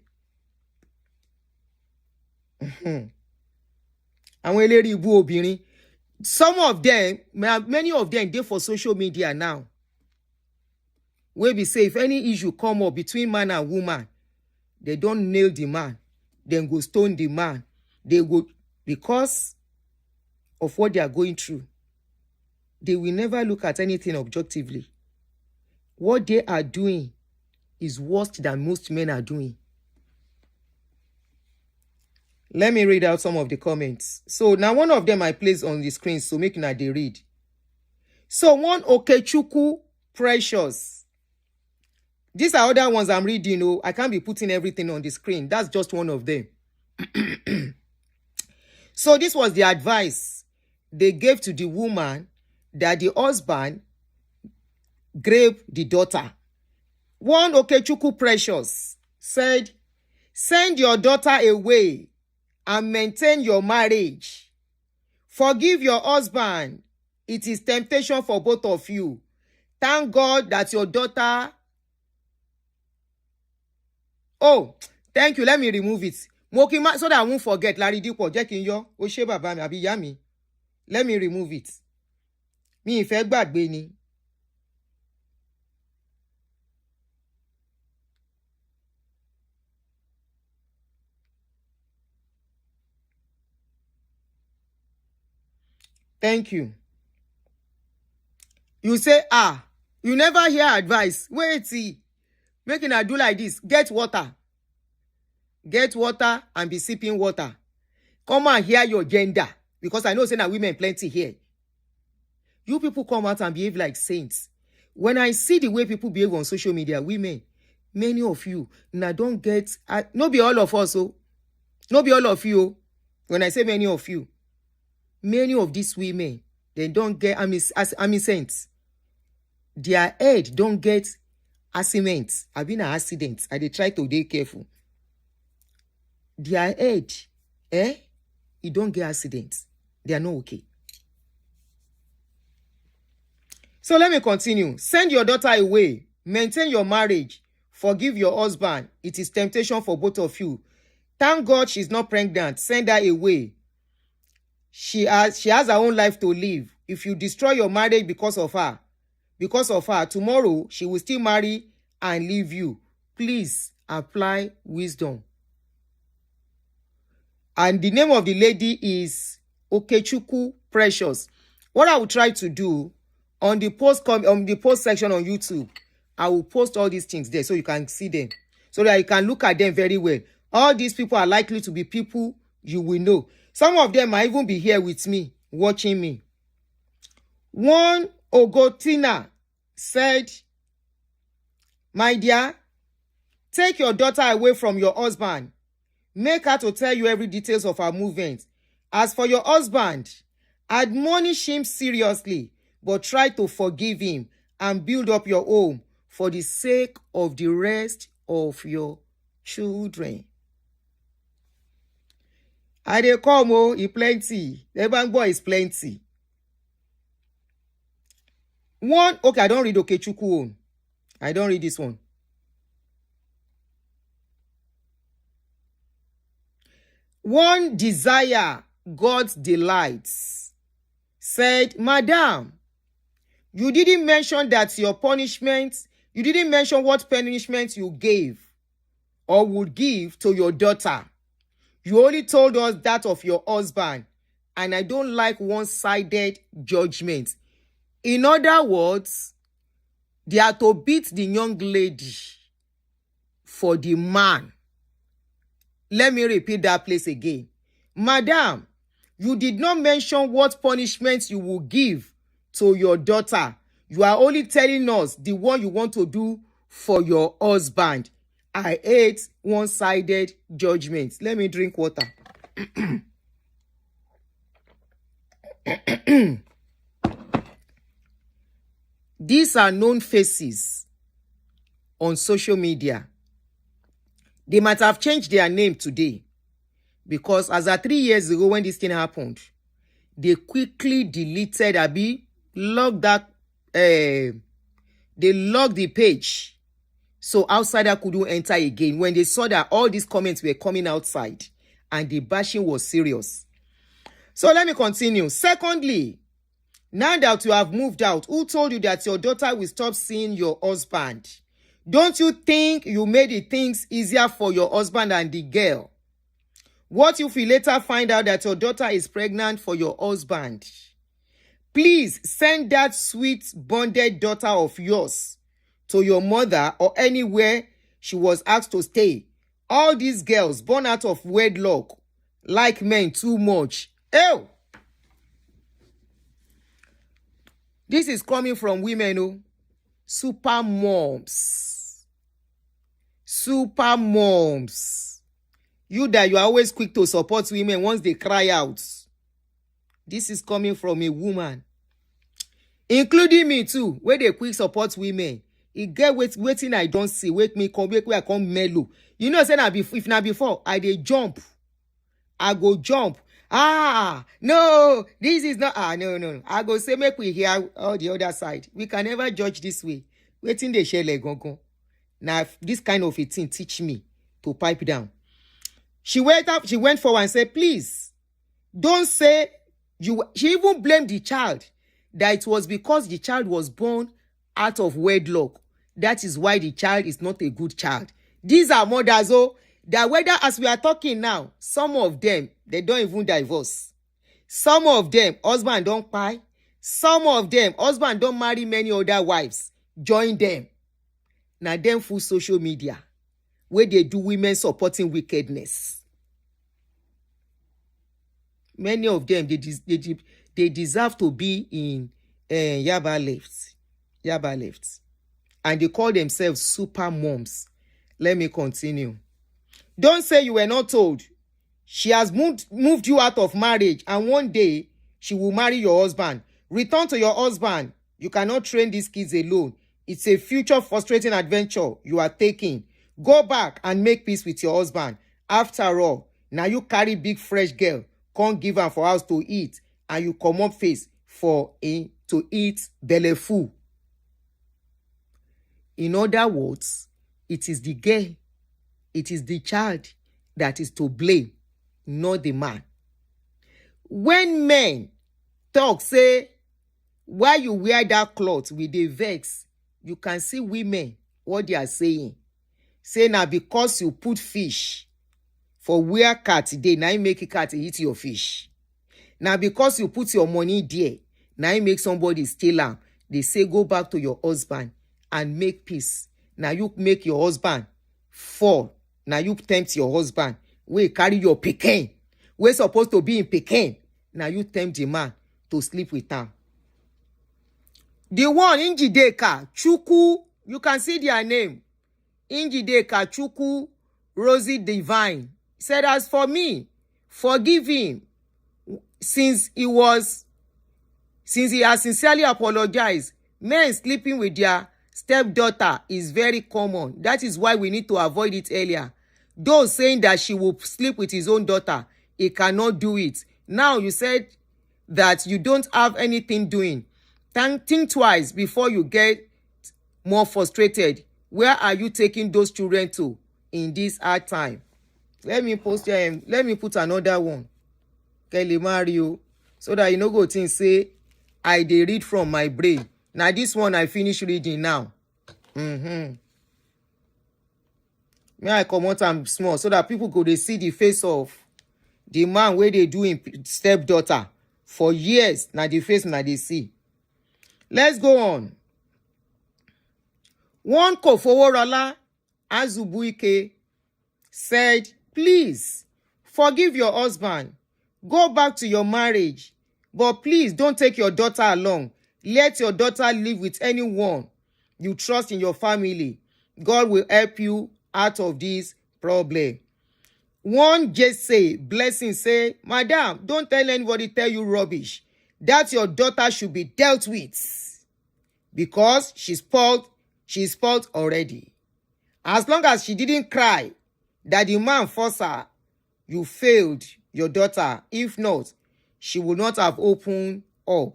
Some of them, many of them, they for social media now. Where we say if any issue come up between man and woman, they don't nail the man, then go stone the man. They go, because of what they are going through, they will never look at anything objectively. What they are doing is worse than most men are doing. Let me read out some of the comments. So now one of them I place on the screen, so make they read. So one Okechukwu Precious. These are other ones I'm reading. Oh, I can't be putting everything on the screen. That's just one of them. So this was the advice they gave to the woman that the husband grave the daughter. One Okechukwu Precious said, send your daughter away and maintain your marriage. Forgive your husband. It is temptation for both of you. Thank God that your daughter... Oh, thank you. Let me remove it. Mokima, so that I won't forget. Larry Dipo, Jekin yo. Oshe baba mi, abi yami. Let me remove it. Mi ife gbagbe ni. Thank you. You say, you never hear advice. Wait, see. Making her do like this. Get water. Get water and be sipping water. Come and hear your gender. Because I know saying that women plenty here. You people come out and behave like saints. When I see the way people behave on social media, women, many of you, now don't get... no be all of us, oh. No be all of you. When I say many of you, many of these women, they don't get amicent. Their head don't get accident. I've been an accident. I they try to be careful. Their head, it don't get accidents. They are not okay. So let me continue. Send your daughter away. Maintain your marriage. Forgive your husband. It is temptation for both of you. Thank God she's not pregnant. Send her away. She has her own life to live. If you destroy your marriage because of her, tomorrow she will still marry and leave you. Please apply wisdom. And the name of the lady is Okechukwu Precious. What I will try to do on the post section on YouTube, I will post all these things there so you can see them, so that you can look at them very well. All these people are likely to be people you will know. Some of them might even be here with me, watching me. One Ogotina said, my dear, take your daughter away from your husband. Make her to tell you every details of her movements. As for your husband, admonish him seriously, but try to forgive him and build up your home for the sake of the rest of your children. I dey come o, e plenty. The bank boy is plenty. One, okay, I don't read Okechukwu own. I don't read this one. One desire God's delights said, Madam, you didn't mention that your punishment, you didn't mention what punishment you gave or would give to your daughter. You only told us that of your husband, and I don't like one-sided judgment. In other words, they are to beat the young lady for the man. Let me repeat that place again. Madam, you did not mention what punishments you will give to your daughter. You are only telling us the one you want to do for your husband. I hate one-sided judgments. Let me drink water. These are known faces on social media. They might have changed their name today, because as of 3 years ago when this thing happened, they quickly deleted logged that they logged the page so outsider couldn't enter again when they saw that all these comments were coming outside and the bashing was serious. So let me continue. Secondly, now that you have moved out, who told you that your daughter will stop seeing your husband? Don't you think you made the things easier for your husband and the girl? What if you later find out that your daughter is pregnant for your husband? Please send that sweet bonded daughter of yours to your mother or anywhere she was asked to stay. All these girls born out of wedlock like men too much. Ew! This is coming from women who super moms. Super moms. You that you are always quick to support women once they cry out. This is coming from a woman. Including me too, where they quick support women. It get waiting I don't see. Wake me come where I come mellow. You know, say na if not before, I dey jump. I go jump. No, this is not. No. I go say make we hear all the other side. We can never judge this way. Waiting they share like gongon. Now this kind of a thing teach me to pipe down. She went forward and said, please, don't say you. She even blamed the child that it was because the child was born out of wedlock. That is why the child is not a good child. These are mothers, that whether as we are talking now, some of them, they don't even divorce. Some of them, husband don't pay. Some of them, husband don't marry many other wives. Join them. Now them full social media, where they do women supporting wickedness. Many of them, they deserve to be in Yaba left. And they call themselves super moms. Let me continue. Don't say you were not told. She has moved you out of marriage, and one day she will marry your husband. Return to your husband. You cannot train these kids alone. It's a future frustrating adventure you are taking. Go back and make peace with your husband. After all, now you carry big fresh girl, can't give her for house to eat, and you come up face to eat belle full. In other words, it is the girl, it is the child that is to blame, not the man. when men talk, say, why you wear that cloth with the vex, you can see women, what they are saying. Say now because you put fish for where cat today, now you make a cat eat your fish. Now because you put your money there, now you make somebody steal am. They say go back to your husband and make peace. Now you make your husband fall. Now you tempt your husband. We carry your pikin. We're supposed to be in pikin. Now you tempt the man to sleep with her. The one Njideka Chuku, you can see their name. Njideka Chuku Rosie Divine said, as for me, forgive him since he has sincerely apologized. Men sleeping with their stepdaughter is very common. That is why we need to avoid it earlier. Those saying that she will sleep with his own daughter, he cannot do it. Now you said that you don't have anything doing. Think twice before you get more frustrated. Where are you taking those children to in this hard time? Let me put another one. Kelly Mario, so that you no go think say I dey read from my brain. Now this one I finish reading now. May I comot am small so that people go dey see the face of the man wey dey do him stepdaughter for years. Now the face na dey see. Let's go on. One Kofoworola Azubuike said, please forgive your husband. Go back to your marriage. But please don't take your daughter along. Let your daughter live with anyone you trust in your family. God will help you out of this problem. One Jesse Blessing say, Madam, don't tell anybody tell you rubbish. That your daughter should be dealt with. Because she's spoiled already. As long as she didn't cry that the man forced her, you failed your daughter. If not, she would not have opened up.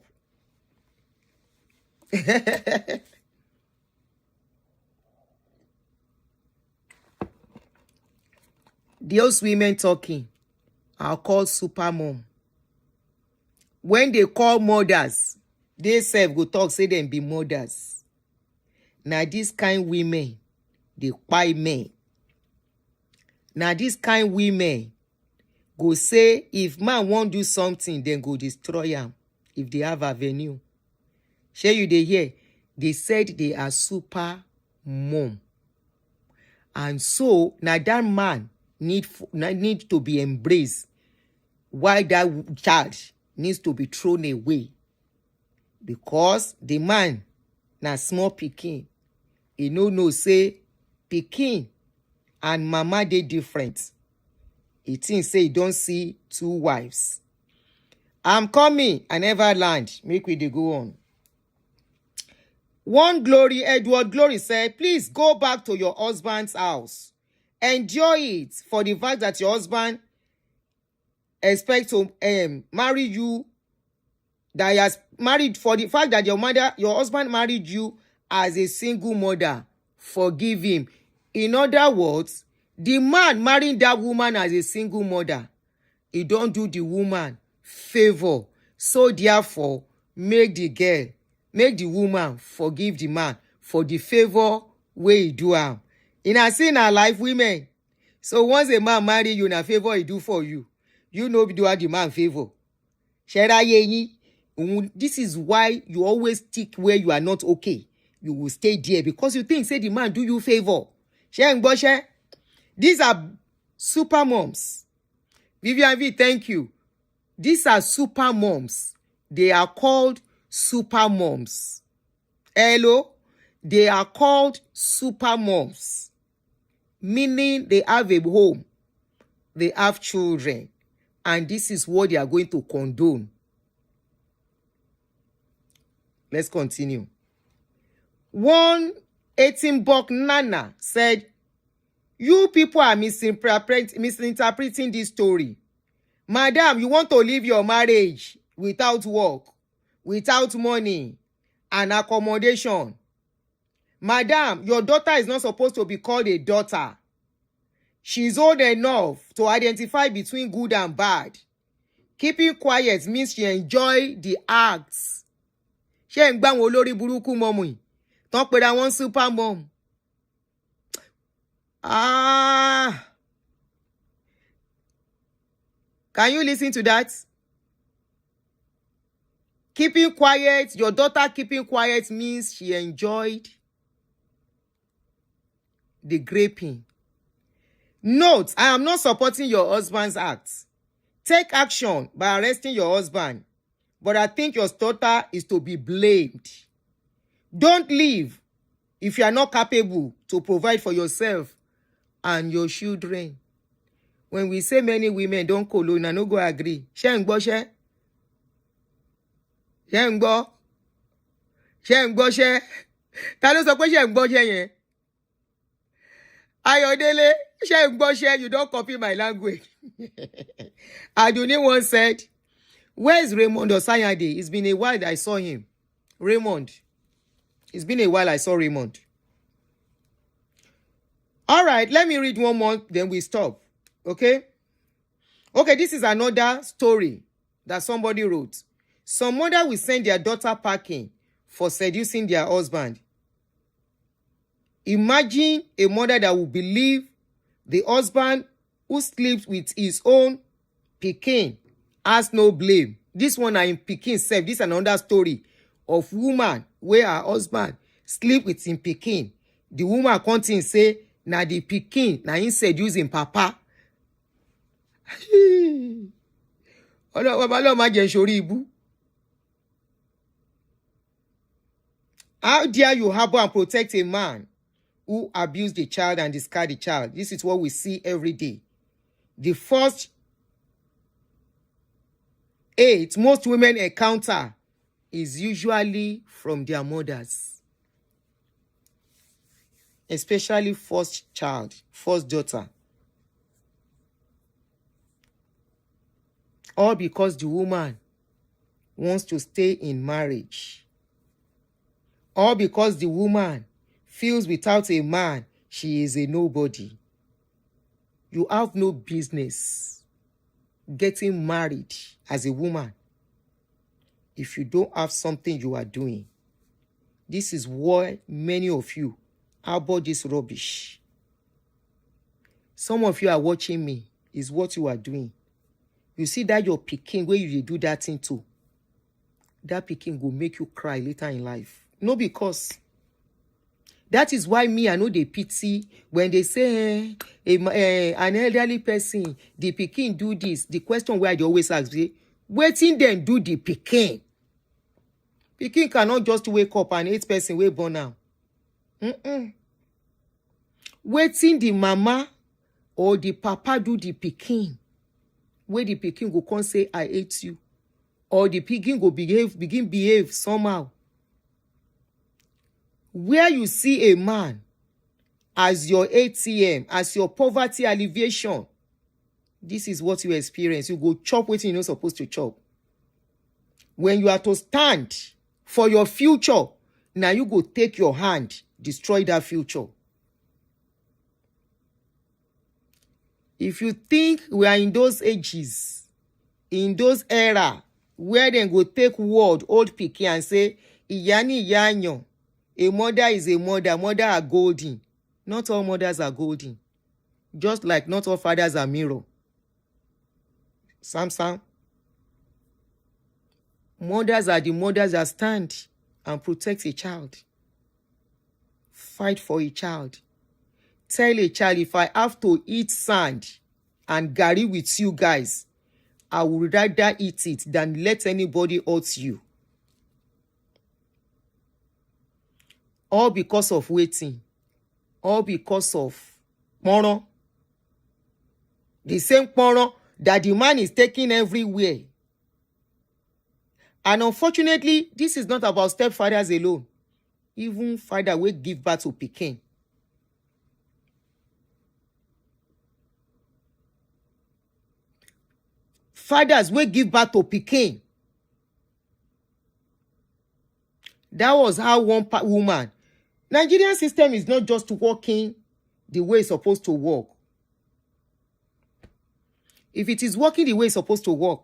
Those women talking are called super mom. When they call mothers, they self go talk say them be mothers. Now this kind women, they kpai men. Now this kind women go say if man won't do something, then go destroy him if they have avenue. Share you they hear? They said they are super mom. And so now that man need to be embraced while that child needs to be thrown away. Because the man na small pikin. He no say pikin and mama they different. He think say he don't see two wives. I'm coming, I never land. Make we dey go on. One Glory, Edward Glory said, please go back to your husband's house. Enjoy it for the fact that your husband expects to marry you. That he has married, for the fact that your husband married you as a single mother. Forgive him. In other words, the man marrying that woman as a single mother, he don't do the woman favor. So therefore, make the woman forgive the man for the favor where he do am. In a sin our life, women. So once a man marry you, na favor he do for you. You know do the man favor. This is why you always stick where you are not okay. You will stay there because you think say the man do you favor. These are super moms. Vivian V, thank you. These are super moms. They are called super moms. Hello? They are called super moms. Meaning they have a home. They have children. And this is what they are going to condone. Let's continue. One 18-buck Nana said, you people are misinterpreting this story. Madam, you want to leave your marriage without work, without money, and accommodation. Madam, your daughter is not supposed to be called a daughter. She's old enough to identify between good and bad. Keeping quiet means she enjoy the acts. She ń gbá wọn olórí burúkú mọ́mù yìí. Tán pera wọn super mom. Can you listen to that? Keeping quiet, your daughter keeping quiet means she enjoyed the graping. Note, I am not supporting your husband's acts. Take action by arresting your husband. But I think your daughter is to be blamed. Don't leave if you are not capable to provide for yourself and your children. When we say many women don't colon, I no go agree. Ṣé ń gbọ́ ṣé? Ṣé ń gbọ́? Ṣé ń gbọ́ ṣé? Ta ló sọ pé ṣé ń gbọ́ ṣé yẹn? Ayọ̀délé, ṣé ń gbọ́ ṣé? You don't copy my language. Aduni once said, where's Raymond Osayande? It's been a while that I saw him. Raymond. It's been a while I saw Raymond. All right, let me read one more, then we stop. Okay? Okay, this is another story that somebody wrote. Some mother will send their daughter packing for seducing their husband. Imagine a mother that will believe the husband who sleeps with his own pikin has no blame. This one I in pikin self. This is another story of woman where her husband sleep with him pikin. The woman continue say, na the pikin, na him seduce him papa. How dare you harbor and protect a man who abused the child and discard the child? This is what we see every day. The first hate most women encounter is usually from their mothers. Especially first child, first daughter. All because the woman wants to stay in marriage. All because the woman feels without a man, she is a nobody. You have no business getting married as a woman if you don't have something you are doing. This is why many of you harbor this rubbish. Some of you are watching me, is what you are doing. You see that your pikin, where you do that thing too, that pikin will make you cry later in life. No, because that is why me, I know they pity when they say an elderly person, the pikin do this. The question where they always ask, waiting them do the pikin. Pikin cannot just wake up and 8 person will born now. Waiting the mama or the papa do the pikin. Where the pikin go come say, I hate you. Or the pikin go begin behave somehow. Where you see a man as your ATM, as your poverty alleviation, this is what you experience. You go chop what you're not supposed to chop. When you are to stand for your future, now you go take your hand, destroy that future. If you think we are in those ages, in those era, where then go take word, old pikin, and say, Iyani yanyo, a mother is a mother, mother are golden. Not all mothers are golden. Just like not all fathers are mirror. Sam. Mothers are the mothers that stand and protect a child. Fight for a child. Tell a child, if I have to eat sand and gari with you guys, I would rather eat it than let anybody hurt you. All because of waiting. All because of poro. The same poro that the man is taking everywhere. And unfortunately, this is not about stepfathers alone. Even father will give birth to pikin. Fathers will give birth to pikin. That was how one woman. Nigerian system is not just working the way it's supposed to work. If it is working the way it's supposed to work,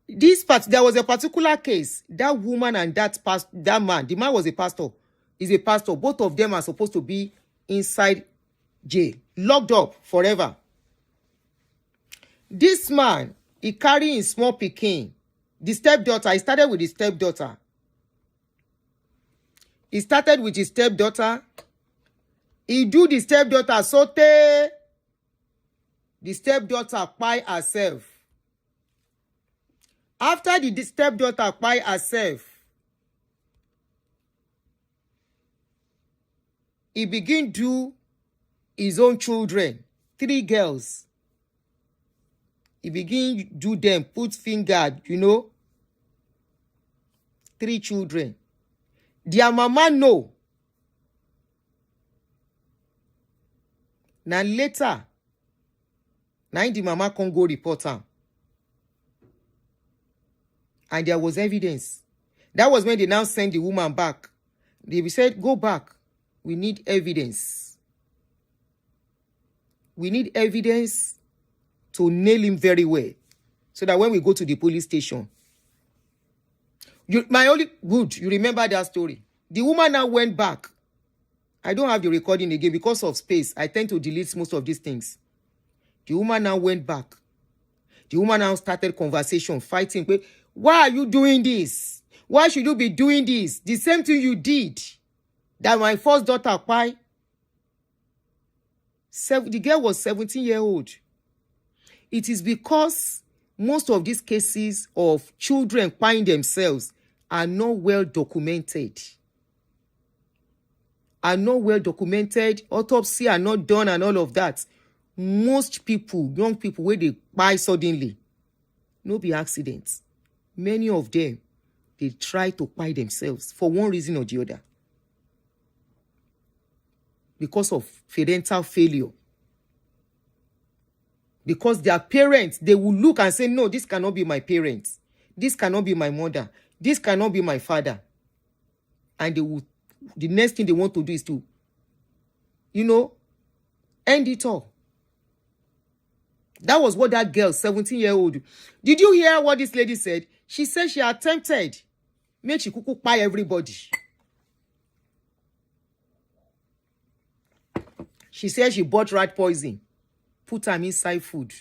There was a particular case. That woman and that man, the man was a pastor, is a pastor. Both of them are supposed to be inside jail, locked up forever. This man, he carrying his small pikin, the stepdaughter. He started with his stepdaughter. He started with his stepdaughter. He do the stepdaughter saute. The stepdaughter kpai herself. After the stepdaughter kpai herself, he begin do his own children, 3 girls. He begin do them, put finger, 3 children. Their mama know. Now later, the mama can go report her. And there was evidence. That was when they now sent the woman back. They said, go back. We need evidence. We need evidence to nail him very well. So that when we go to the police station. You remember that story. The woman now went back. I don't have the recording again because of space. I tend to delete most of these things. The woman now went back. The woman now started conversation, fighting. Why are you doing this? Why should you be doing this? The same thing you did. That my first daughter, why? The girl was 17-year-old. It is because most of these cases of children finding themselves are not well documented. Autopsy are not done and all of that. Most people, young people, where they buy suddenly, no be accidents. Many of them, they try to buy themselves for one reason or the other. Because of parental failure. Because their parents, they will look and say, no, this cannot be my parents. This cannot be my mother. This cannot be my father. And the next thing they want to do is to, end it all. That was what that girl, 17-year-old. Did you hear what this lady said? She said she attempted. Make she kuku pie everybody. She said she bought rat poison. Put them inside food.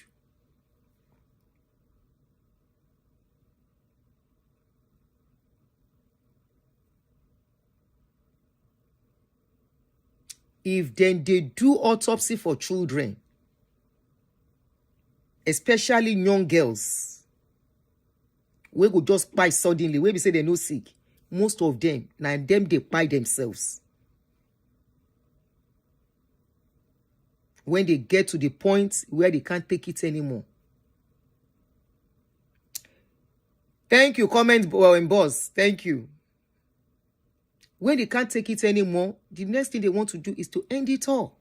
If then they do autopsy for children, especially young girls, we go just buy suddenly. We say they no sick. Most of them, now them they buy themselves. When they get to the point where they can't take it anymore. Thank you, comment boss. Thank you. When they can't take it anymore, the next thing they want to do is to end it all.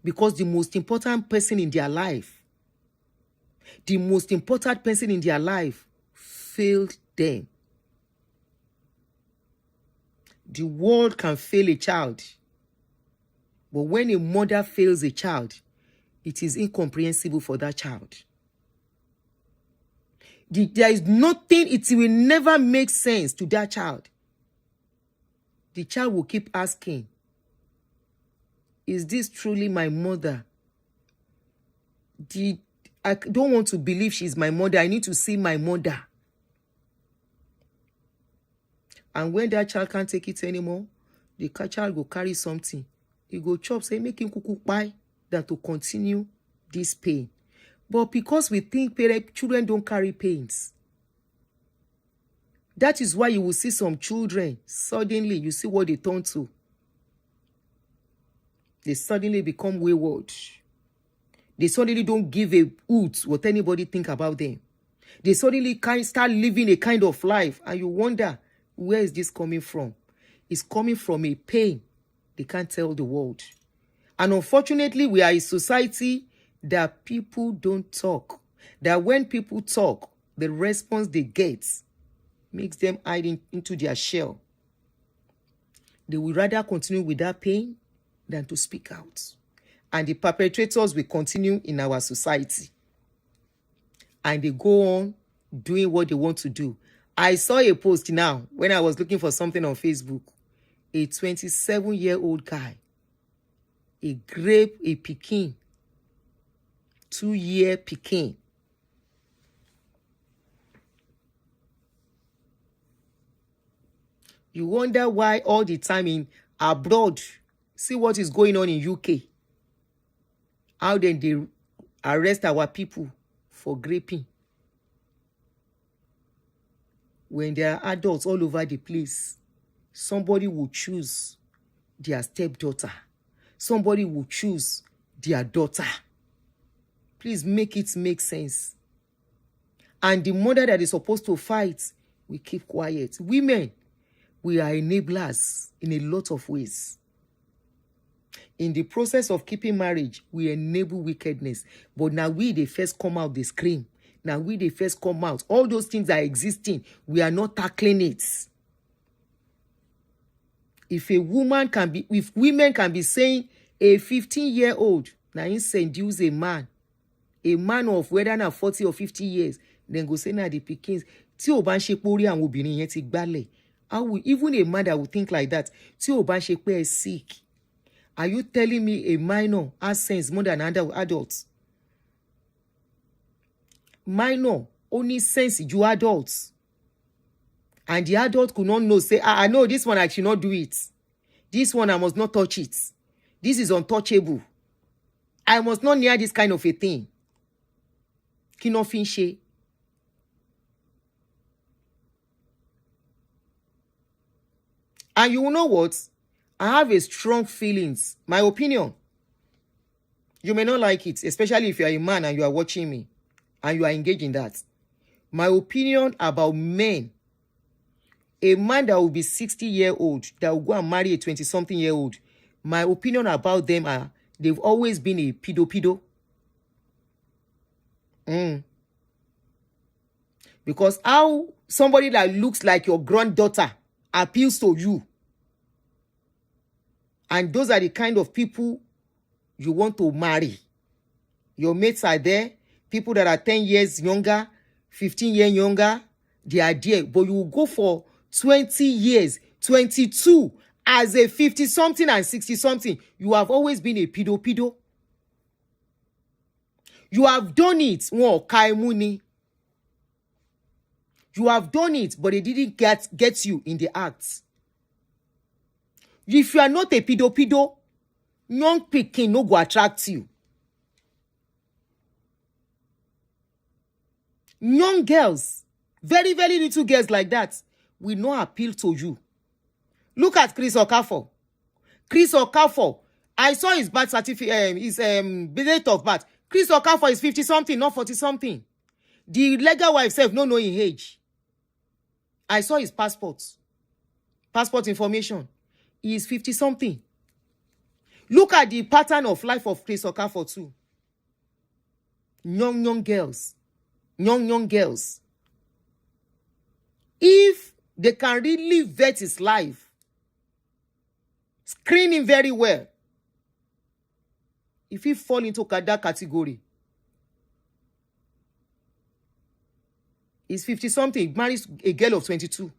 Because the most important person in their life, failed them. The world can fail a child. But when a mother fails a child, it is incomprehensible for that child. There is nothing, it will never make sense to that child. The child will keep asking, is this truly my mother? I don't want to believe she's my mother. I need to see my mother. And when that child can't take it anymore, the child will carry something. He go chop, say, make him kuku pie, than to continue this pain. But because we think children don't carry pains, that is why you will see some children, suddenly you see what they turn to. They suddenly become wayward. They suddenly don't give a hoot what anybody think about them. They suddenly start living a kind of life, and you wonder, where is this coming from? It's coming from a pain they can't tell the world. And unfortunately, we are a society that people don't talk. That when people talk, the response they get makes them hide into their shell. They will rather continue with that pain than to speak out. And the perpetrators will continue in our society. And they go on doing what they want to do. I saw a post now when I was looking for something on Facebook. A 27-year-old guy, a Pikin, 2-year Pikin. You wonder why all the time in abroad, see what is going on in UK. How then they arrest our people for raping. When there are adults all over the place, somebody will choose their stepdaughter. Somebody will choose their daughter. Please make it make sense. And the mother that is supposed to fight, we keep quiet. Women, we are enablers in a lot of ways. In the process of keeping marriage, we enable wickedness. But now they first come out, they scream. Now they first come out. All those things are existing. We are not tackling it. If women can be saying a 15-year-old, now he seduce a man of whether na 40 or 50 years, then go say na the pikins. Tí ó bá ń ṣe pé orí àwọn obìnrin yẹn ti gbálẹ̀. Even a man that would think like that, tí ó bá ń ṣe pé ẹ sick. Are you telling me a minor has sense more than adults? Minor only sense you adults. And the adult could not know, say, I know this one I should not do it. This one I must not touch it. This is untouchable. I must not near this kind of a thing. Kino finche. And you know what? I have a strong feelings. My opinion. You may not like it, especially if you are a man and you are watching me and you are engaged in that. My opinion about men. A man that will be 60-year-old that will go and marry a 20-something-year-old. My opinion about them are they've always been a pedo. Because how somebody that looks like your granddaughter appeals to you. And those are the kind of people you want to marry. Your mates are there. People that are 10 years younger, 15 years younger, they are there. But you will go for 20 years, 22, as a 50-something and 60-something. You have always been a pedo. You have done it. You have done it, but they didn't get you in the act. If you are not a pedo, young pikin no go attract you. Young girls, very, very little girls like that, will not appeal to you. Look at Chris Okafor. Chris Okafor, I saw his birth certificate, his date of birth. Chris Okafor is 50-something, not 40-something. The legal wife self no know his age. I saw his passport information. He is 50-something. Look at the pattern of life of Chris Okafor too. Young girls. Young girls. If they can really vet his life, screen him very well, if he fall into that category, he's 50-something, marries a girl of 22.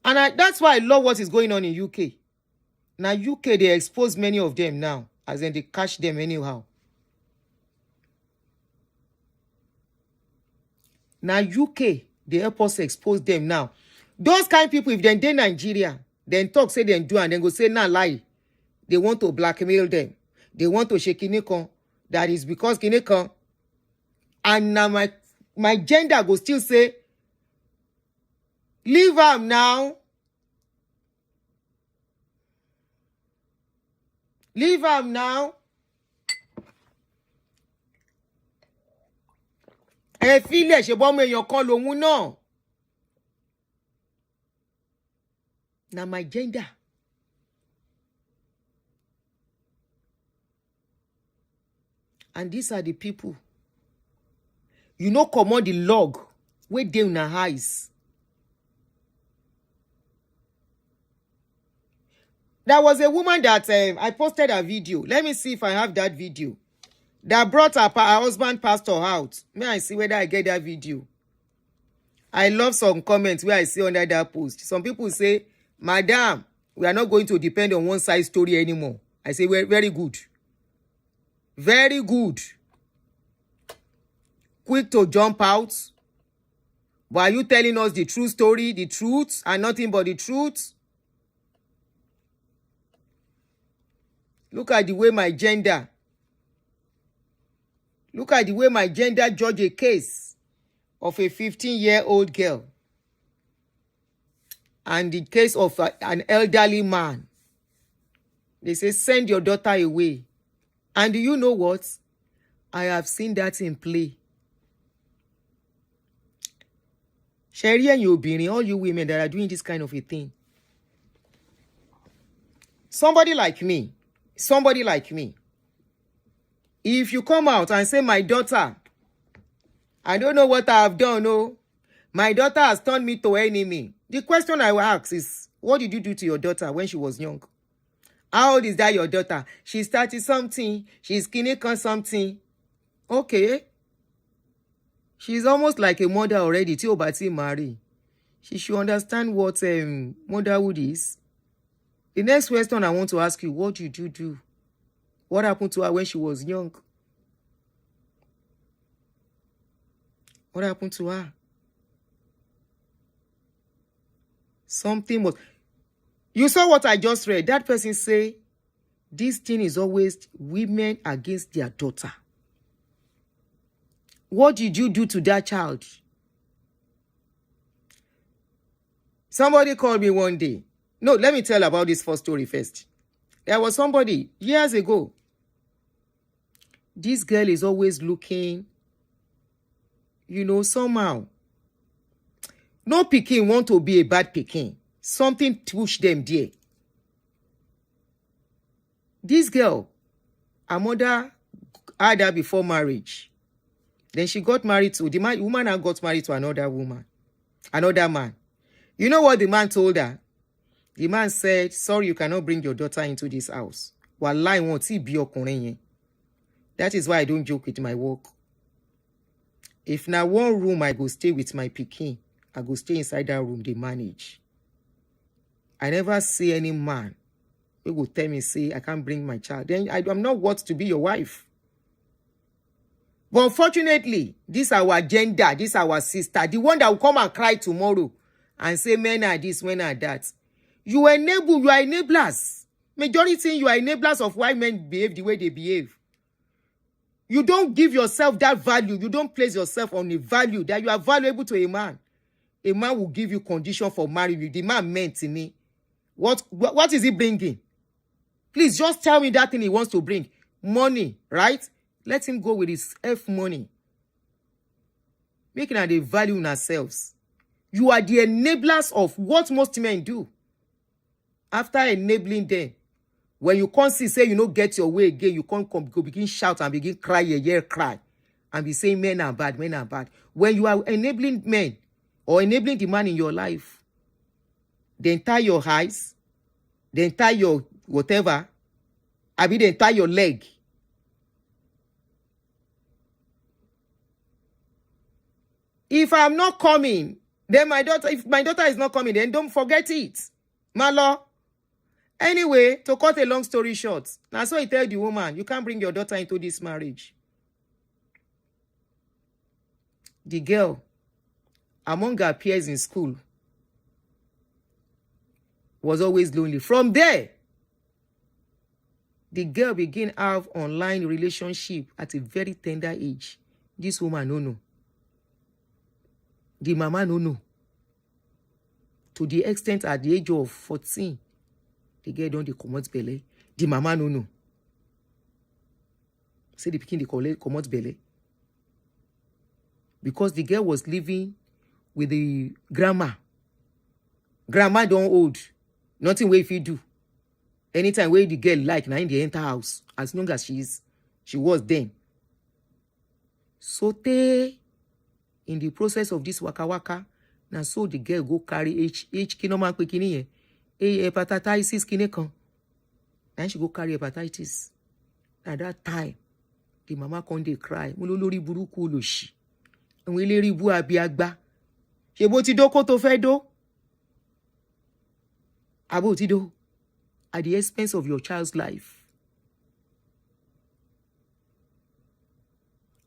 And that's why I love what is going on in UK. Now, UK, they expose many of them now, as in they catch them anyhow. Now, UK, they help us expose them now. Those kind of people, if they're in Nigeria, then talk, say they do, and then go say, nah, lie. They want to blackmail them. They want to shake Kinekon. That is because Kinekon. And now my gender go still say, leave him now. Leave him now. Ẹ filẹ̀ ṣe bọ́ ọmọ èèyàn kan lòun náà. Now my gender. And these are the people. You know, command the log where they una eyes. There was a woman that I posted a video. Let me see if I have that video. That brought her husband pastor out. May I see whether I get that video. I love some comments where I see under that post. Some people say, Madam, we are not going to depend on one side story anymore. I say, well, very good. Very good. Quick to jump out. But are you telling us the true story, the truth, and nothing but the truth? Look at the way my gender. Look at the way my gender judge a case of a 15-year-old girl and the case of an elderly man. They say, send your daughter away. And do you know what? I have seen that in play. Sherry and Yobini, all you women that are doing this kind of a thing. Somebody like me, if you come out and say, my daughter, I don't know what I have done, no. My daughter has turned me to enemy. The question I will ask is, what did you do to your daughter when she was young? How old is that your daughter? She started something. She's skinny something. Okay. She's almost like a mother already. Tí ó bá ti marry. She should understand what motherhood is. The next question I want to ask you, what did you do? What happened to her when she was young? What happened to her? Something was... You saw what I just read. That person say, this thing is always women against their daughter. What did you do to that child? Somebody called me one day. No, let me tell about this first story first. There was somebody years ago. This girl is always looking, somehow. No pikin want to be a bad pikin. Something push them there. This girl, her mother had her before marriage. Then she got married to, the woman now got married to another man. You know what the man told her? The man said, sorry, you cannot bring your daughter into this house. Wallahi won't see be ọkùnrin yẹn. That is why I don't joke with my work. If now one room I go stay with my pikin, I go stay inside that room they manage. I never see any man who will tell me, say, I can't bring my child. Then I'm not worth to be your wife. But unfortunately, this is our gender, this is our sister, the one that will come and cry tomorrow and say, men are this, men are that. You are enablers. Majority, you are enablers of why men behave the way they behave. You don't give yourself that value. You don't place yourself on a value that you are valuable to a man. A man will give you condition for marrying you. The man meant to me. What is he bringing? Please just tell me that thing he wants to bring. Money, right? Let him go with his F money. Making a value in ourselves. You are the enablers of what most men do. After enabling them, when you can't see, say you don't get your way again, you can't go begin shout and begin cry, cry, and be saying men are bad, men are bad. When you are enabling men or enabling the man in your life, then tie your eyes, then tie your whatever, then tie your leg. If I'm not coming, then if my daughter is not coming, then don't forget it. Malo. Anyway, to cut a long story short, now so he tell the woman, you can't bring your daughter into this marriage. The girl, among her peers in school, was always lonely. From there, the girl began to have online relationship at a very tender age. This woman no know. The mama no know. To the extent at the age of 14, the girl don't commot belly. The mama no know. Say the pikin they commot belly. Because the girl was living with the grandma. Grandma don't old. Nothing way if you do. Anytime where the girl like now in the enter house, as long as she was then. So in the process of this waka waka, now so the girl go carry H kinoman kwekini hepatitis kine kan. Then she go carry hepatitis. At that time, the mama come dey cry. Mo lórí burúkú olòṣì. Àwọn eléri bú abiagba. Ṣé bó ti dóko tó fẹ́ dó? Abo ti dó. At the expense of your child's life.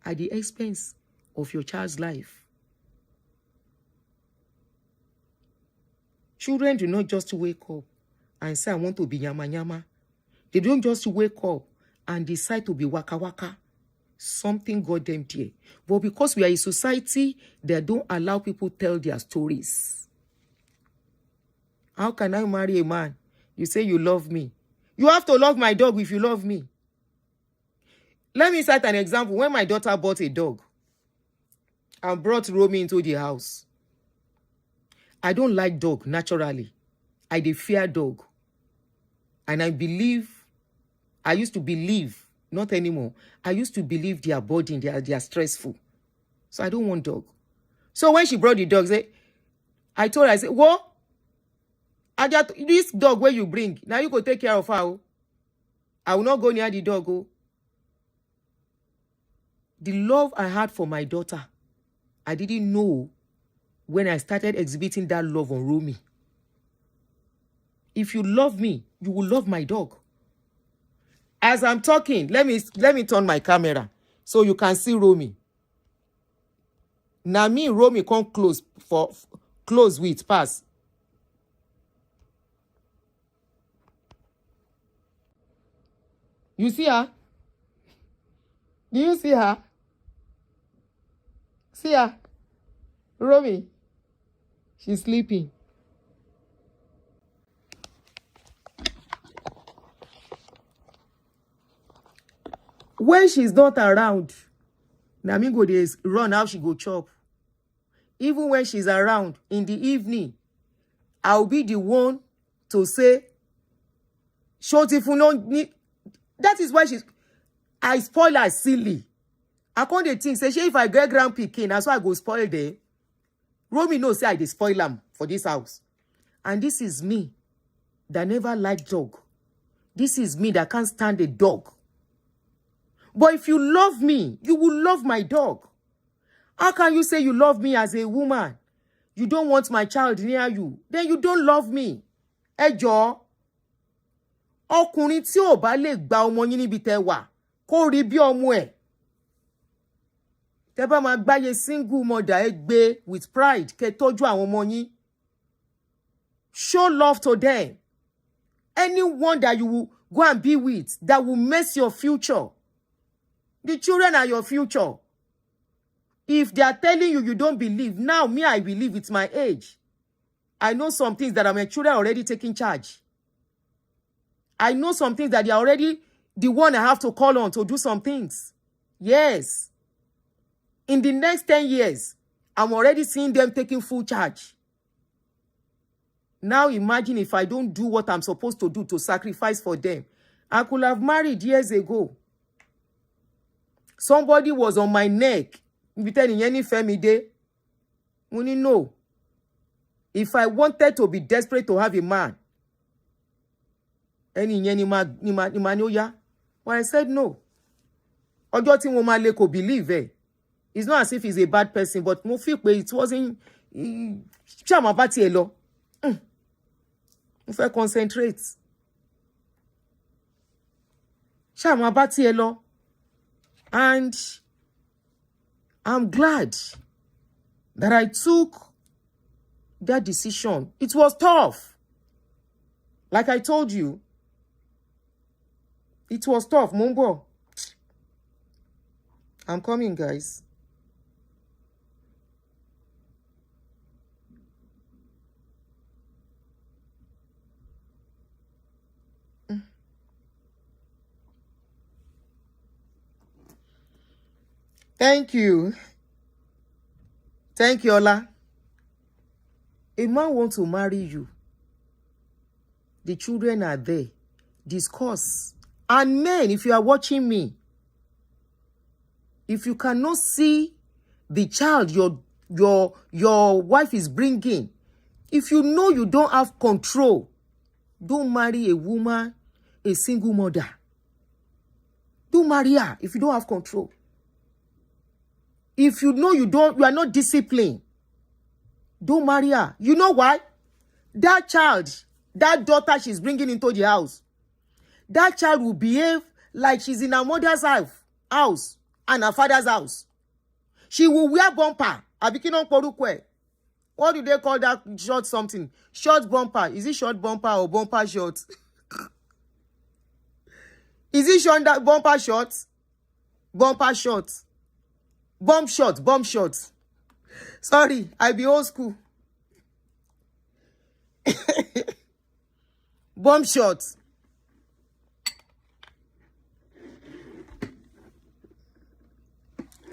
At the expense of your child's life. Children do not just wake up and say, I want to be yama yama. They don't just wake up and decide to be waka waka. Something got them there. But because we are a society that don't allow people tell their stories. How can I marry a man? You say you love me. You have to love my dog if you love me. Let me cite an example. When my daughter bought a dog and brought Romy into the house, I don't like dog naturally. I dey fear dog. And I used to believe, not anymore, I used to believe their burden, they are stressful. So I don't want dog. So when she brought the dog, I told her, I said, what? This dog where you bring, now you go take care of her. I will not go near the dog. The love I had for my daughter, I didn't know when I started exhibiting that love on Romy. If you love me, you will love my dog. As I'm talking, let me turn my camera so you can see Romy. Now me, Romy come close with pass. You see her? Do you see her? See her? Romy. She's sleeping. When she's not around, Nami go dey run how she go chop. Even when she's around in the evening, I'll be the one to say, short if you don't. That is why I spoil her silly. I can't dey think, say, if I get grand pikin, that's why I go spoil them. Romy knows say I dey spoil am for this house. And this is me that never liked dog. This is me that can't stand a dog. But if you love me, you will love my dog. How can you say you love me as a woman? You don't want my child near you. Then you don't love me. Ẹ jọ̀ọ́. Ọkùnrin tí ò bá lè gba ọmọ yín níbi tẹ́ wà, kó rí bí ọmọ ẹ̀. Tẹ́ bá máa gbáyé single mother ẹ gbé with pride kẹ́ tọ́jú àwọn ọmọ yín. Show love to them. Anyone that you will go and be with that will mess your future. The children are your future. If they are telling you don't believe, now me, I believe. It's my age. I know some things that my children are already taking charge. I know some things that they are already the one I have to call on to do some things. Yes. In the next 10 years, I'm already seeing them taking full charge. Now imagine if I don't do what I'm supposed to do to sacrifice for them. I could have married years ago. Somebody was on my neck. No. If I wanted to be desperate to have a man, well, I said no. Ọjọ́ tí mo máa lè kò believe. It's not as if he's a bad person, but mo feel pé it wasn't. Ṣá bá tiẹ̀ lọ. Mo fẹ́ concentrate. Ṣá bá tiẹ̀ lọ. And I'm glad that I took that decision. It was tough. Like I told you, it was tough. Mumbo. I'm coming, guys. Thank you. Thank you, Ola. A man wants to marry you. The children are there. Discuss. And men, if you are watching me, if you cannot see the child your wife is bringing, if you know you don't have control, don't marry a woman a single mother. Don't marry her if you don't have control. If you know you are not disciplined, don't marry her. You know why? That child, that daughter she's bringing into the house, that child will behave like she's in her mother's house and her father's house. She will wear bumper. What do they call that short something? Short bumper. Is it short bumper or bumper short? Is it short that bumper short? Bumper short. Bump short. Bump short. Sorry, I be old school. Bump short.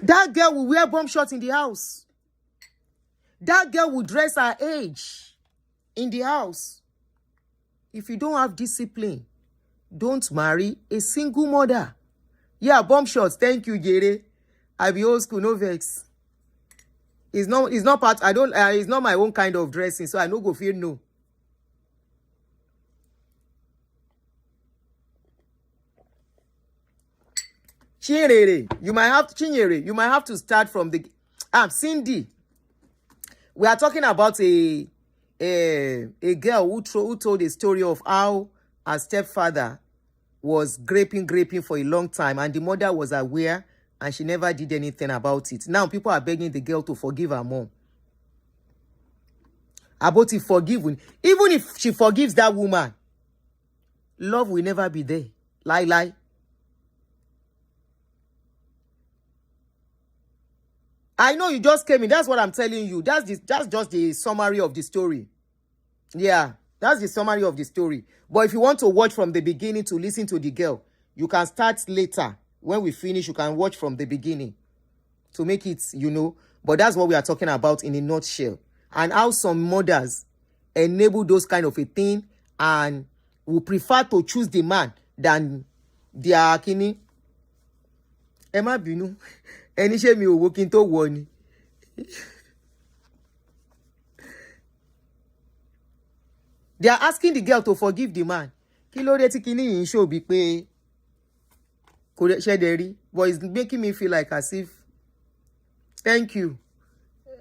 That girl will wear bump shorts in the house. That girl will dress her age in the house. If you don't have discipline, don't marry a single mother. Yeah, bump shorts. Thank you, Jere. I be old school, no vex. It's not part. It's not my own kind of dressing, so I no go feel no. Chinyere, you might have to start from the Cindy. We are talking about a girl who told a story of how her stepfather was graping for a long time, and the mother was aware and she never did anything about it. Now people are begging the girl to forgive her mom. About it forgiven. Even if she forgives that woman, love will never be there. Lie. I know you just came in. That's what I'm telling you. That's just the summary of the story. Yeah, that's the summary of the story. But if you want to watch from the beginning to listen to the girl, you can start later. When we finish, you can watch from the beginning to make it, But that's what we are talking about in a nutshell. And how some mothers enable those kind of a thing and will prefer to choose the man than their kini. Emma Binu. Any shame you walk into one. They are asking the girl to forgive the man. Kilo de tikini in show be pay. But it's making me feel like as if. Thank you.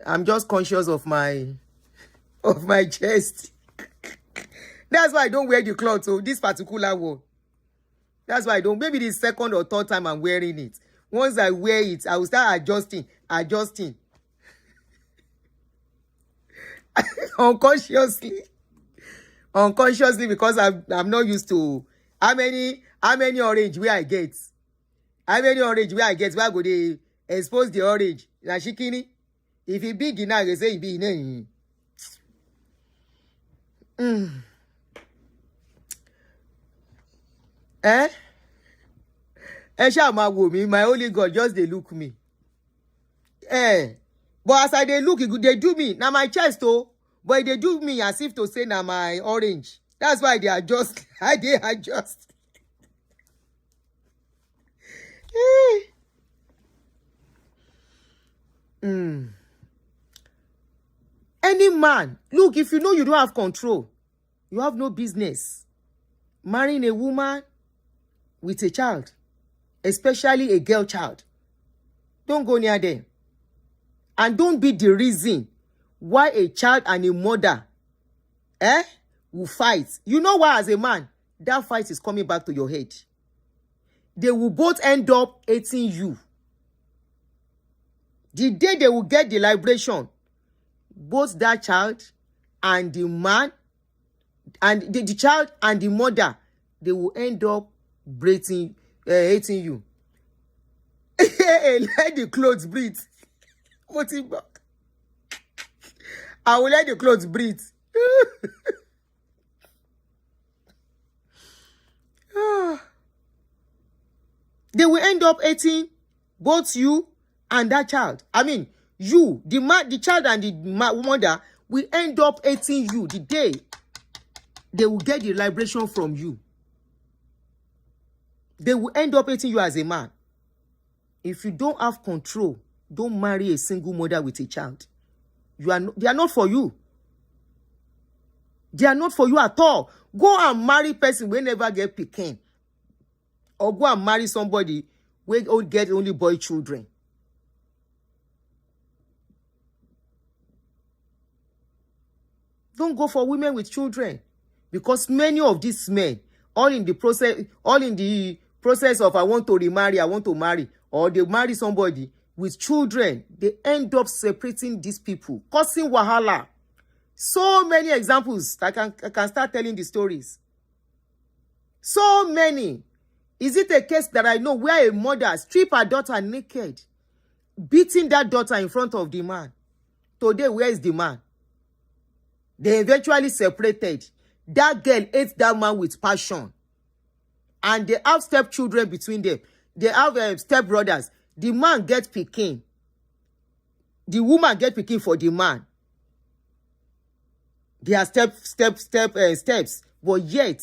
I'm just conscious of my chest. That's why I don't wear the cloth. So this particular one. That's why I don't. Maybe the second or third time I'm wearing it. Once I wear it, I will start adjusting. Unconsciously, because I'm not used to how many orange where I get. How many orange where I get? Where go they expose the orange? Na shikini. If it big enough, they say it be in. My holy God, just they look me. But as I they look, they do me. Now my chest, but they do me as if to say now my orange. That's why they adjust. They adjust. Any man, look, if you know you don't have control, you have no business marrying a woman with a child, especially a girl child. Don't go near them. And don't be the reason why a child and a mother will fight. You know why, as a man, that fight is coming back to your head. They will both end up hating you. The day they will get the liberation, both that child and the man, and the child and the mother, they will end up hating you. Let the clothes breathe. I will let the clothes breathe. They will end up hating both you and that child. I mean, you, the child and the mother will end up hating you the day they will get the liberation from you. They will end up hating you as a man. If you don't have control, don't marry a single mother with a child. They are not for you. They are not for you at all. Go and marry person wey never get pikin. Or go and marry somebody wey get only boy children. Don't go for women with children. Because many of these men, all in the process of I want to remarry, I want to marry, or they marry somebody with children, they end up separating these people, causing wahala. So many examples. I can start telling the stories. So many. Is it a case that I know where a mother strip her daughter naked, beating that daughter in front of the man? Today, where is the man? They eventually separated. That girl ate that man with passion. And they have stepchildren between them. They have stepbrothers. The man gets pikin. The woman gets pikin for the man. They are steps. But yet,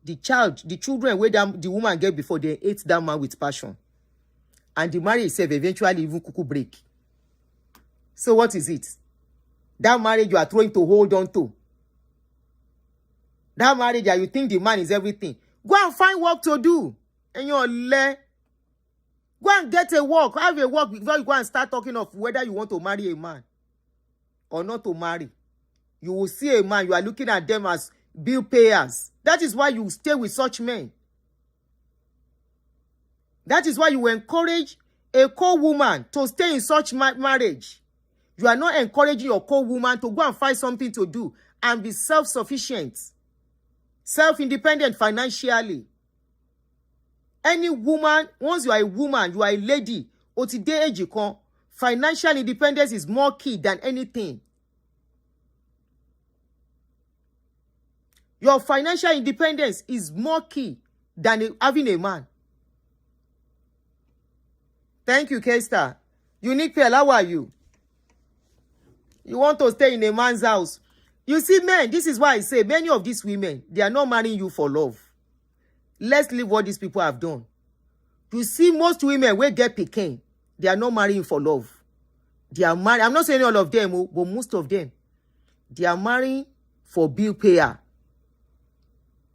the children where the woman get before, they ate that man with passion. And the marriage itself eventually even cuckoo break. So what is it? That marriage you are trying to hold on to. That marriage that you think the man is everything. Go and find work to do. And you're le. Go and get a work. Have a work before you go and start talking of whether you want to marry a man or not to marry. You will see a man, you are looking at them as bill payers. That is why you stay with such men. That is why you encourage a co-woman to stay in such marriage. You are not encouraging your co-woman to go and find something to do and be self-sufficient, self-independent financially. Any woman, once you are a woman, you are a lady, financial independence is more key than anything. Your financial independence is more key than having a man. Thank you, K-Star. Unique Pearl, how are you? You want to stay in a man's house. You see, men, this is why I say many of these women, they are not marrying you for love. Let's leave what these people have done. You see, most women will get pikin. They are not marrying for love. They are marrying. I'm not saying all of them, but most of them. They are marrying for bill payer.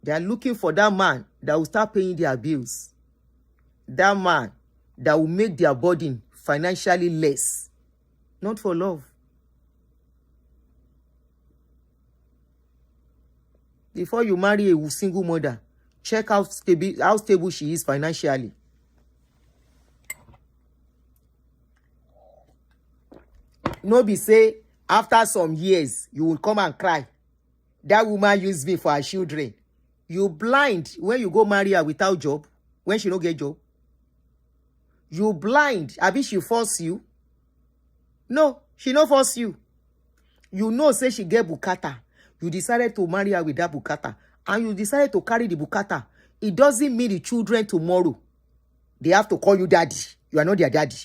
They are looking for that man that will start paying their bills. That man that will make their burden financially less. Not for love. Before you marry a single mother, check how stable she is financially. No be say, after some years, you will come and cry. That woman used me for her children. You blind when you go marry her without job, when she don't get job. You blind. Abi she force you? No, she no force you. You know, say she get bukata. You decided to marry her with that bukata. And you decided to carry the bukata. It doesn't mean the children tomorrow, they have to call you daddy. You are not their daddy.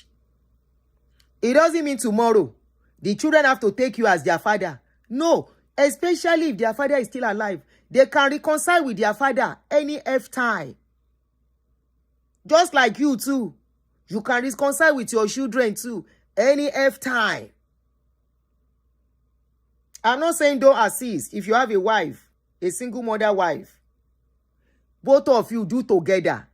It doesn't mean tomorrow, the children have to take you as their father. No, especially if their father is still alive. They can reconcile with their father any time. Just like you too. You can reconcile with your children too any time. I'm not saying don't assist. If you have a wife, a single mother wife, both of you do together.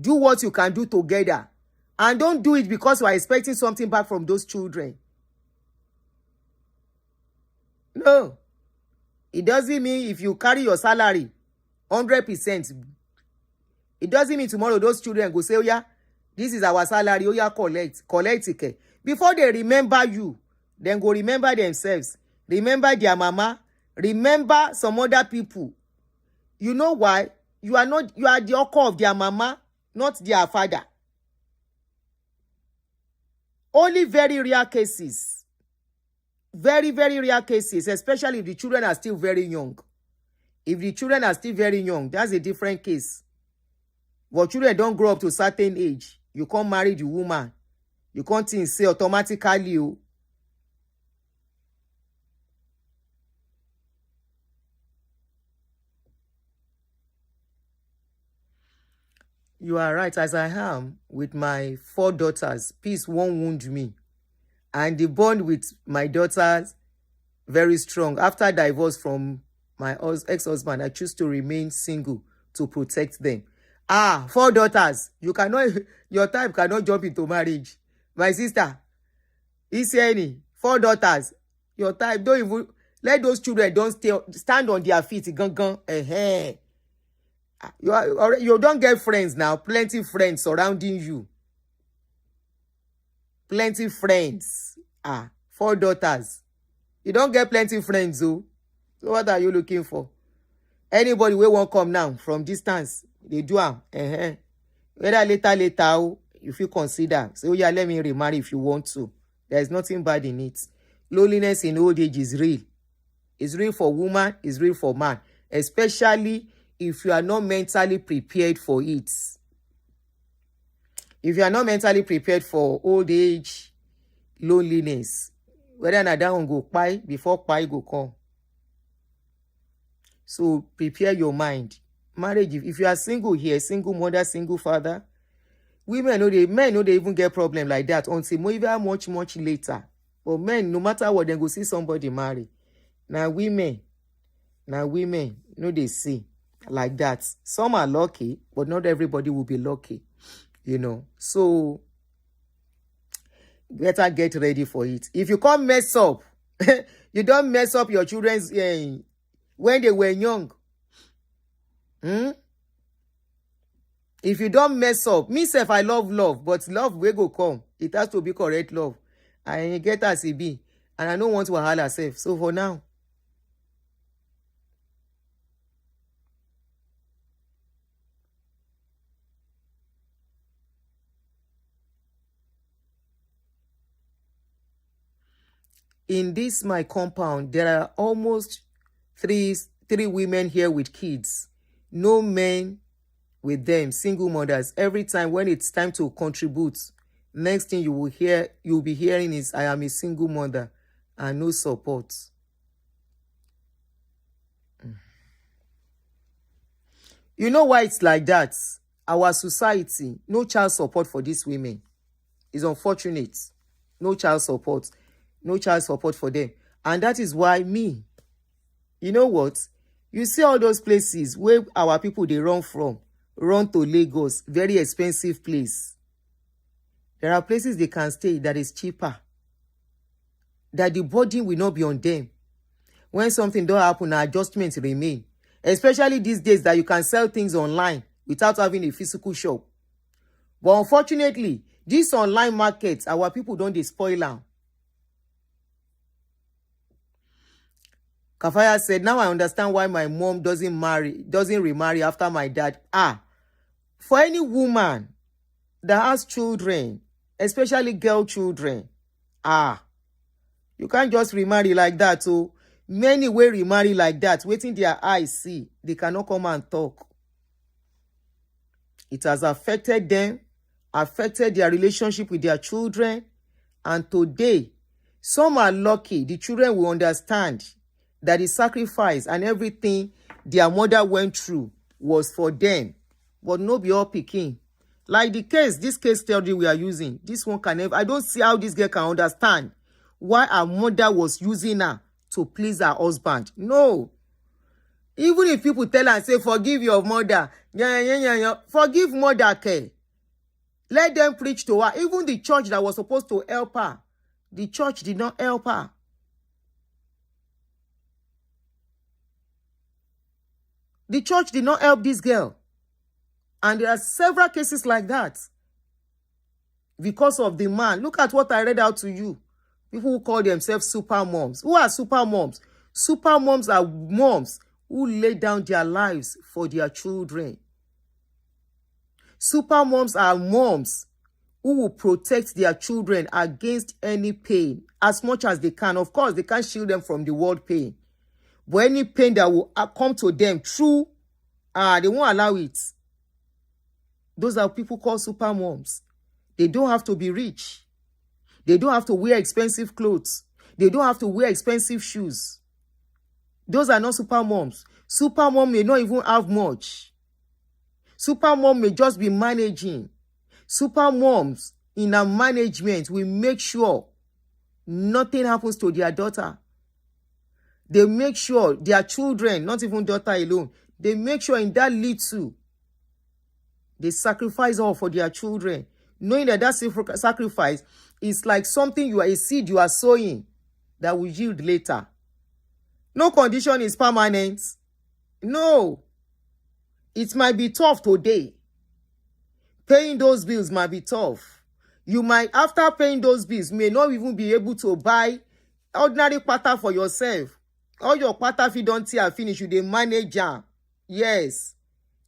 Do what you can do together. And don't do it because you are expecting something back from those children. No. It doesn't mean if you carry your salary 100%. It doesn't mean tomorrow those children go say, oh yeah, this is our salary. Oh yeah, collect it. Before they remember you, then go remember themselves. Remember their mama. Remember some other people. You know why? You are the uncle of their mama, not their father. Only very rare cases. Very, very rare cases, especially if the children are still very young. If the children are still very young, that's a different case. But children don't grow up to a certain age. You can't marry the woman. You can't say automatically. You are right, as I am with my 4 daughters. Peace won't wound me. And the bond with my daughters very strong. After divorce from my ex-husband, I choose to remain single to protect them. 4 daughters. You cannot, your type cannot jump into marriage. My sister, is any 4 daughters. Your type don't even let those children don't stand on their feet. You don't get friends now. Plenty friends surrounding you. Plenty friends. 4 daughters. You don't get plenty friends, though. So what are you looking for? Anybody will won't come now from distance. They do am. Whether later, if you consider. So yeah, let me remarry if you want to. There is nothing bad in it. Loneliness in old age is real. It's real for woman, it's real for man. Especially if you are not mentally prepared for it. If you are not mentally prepared for old age loneliness, whether or not that one go pie before pie go come. So prepare your mind. Marriage, if you are single here, single mother, single father, men know they even get problem like that until much later. But men, no matter what, they go see somebody marry. Now women, they see like that. Some are lucky, but not everybody will be lucky. So better get ready for it. If you can't mess up, you don't mess up your children's when they were young. If you don't mess up, me self, I love, but love will go come. It has to be correct love. I get as it be, and I don't want to wahala self. So for now, in this my compound, there are almost three women here with kids. No men with them, single mothers. Every time when it's time to contribute, next thing you'll be hearing is, I am a single mother and no support. You know why it's like that? Our society, no child support for these women. It's unfortunate. No child support. No child support for them. And that is why you know what? You see all those places where our people, they run to Lagos, very expensive place. There are places they can stay that is cheaper. That the burden will not be on them. When something don't happen, adjustments remain. Especially these days that you can sell things online without having a physical shop. But unfortunately, this online market, our people don't spoil them. Kafaya said, now I understand why my mom doesn't remarry after my dad. For any woman that has children, especially girl children, you can't just remarry like that. So many will remarry like that, waiting their eyes see. They cannot come and talk. It has affected them, affected their relationship with their children. And today, some are lucky. The children will understand that the sacrifice and everything their mother went through was for them. But no be all picking. Like this case study we are using, this one can never, I don't see how this girl can understand why her mother was using her to please her husband. No. Even if people tell her and say, forgive your mother, forgive mother, okay. Let them preach to her. Even the church that was supposed to help her, the church did not help her. The church did not help this girl. And there are several cases like that. Because of the man. Look at what I read out to you. People who call themselves super moms. Who are super moms? Super moms are moms who lay down their lives for their children. Super moms are moms who will protect their children against any pain as much as they can. Of course, they can't shield them from the world pain. But any pain that will come to them through, they won't allow it. Those are people called super moms. They don't have to be rich. They don't have to wear expensive clothes. They don't have to wear expensive shoes. Those are not super moms. Super mom may not even have much. Super mom may just be managing. Super moms in our management will make sure nothing happens to their daughter. They make sure their children, not even daughter alone, they make sure in that little, they sacrifice all for their children, knowing that that sacrifice is like something you are, a seed you are sowing that will yield later. No condition is permanent. No. It might be tough today. Paying those bills might be tough. You might, after paying those bills, may not even be able to buy ordinary pattern for yourself. All your pattern if you don't see finish, you dey manage am. Yes.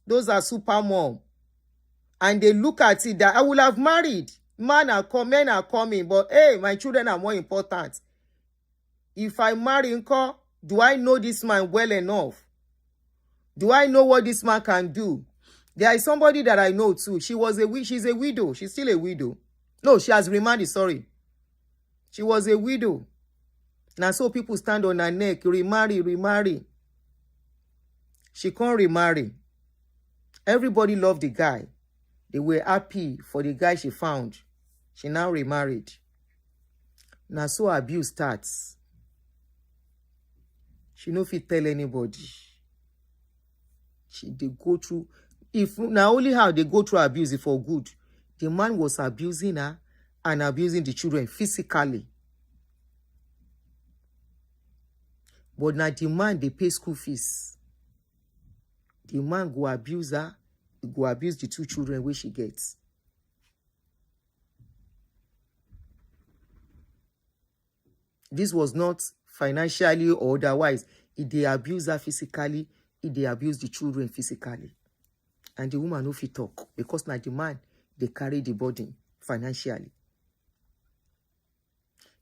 Those are super mom. And they look at it that I will have married. Men are coming, but hey, my children are more important. If I marry, do I know this man well enough? Do I know what this man can do? There is somebody that I know too. She's a widow. She's still a widow. No, she has remarried, sorry. She was a widow. Now so people stand on her neck, remarry. She can't remarry. Everybody loved the guy. They were happy for the guy she found. She now remarried. Now so abuse starts. She no fit tell anybody. They go through, if now only how they go through abuse for good. The man was abusing her and abusing the children physically. But now the man, they pay school fees. The man go abuse her, he go abuse the two children where she gets. This was not financially or otherwise. If they abuse her physically, if they abuse the children physically. And the woman no fit talk because now the man, they carry the burden financially.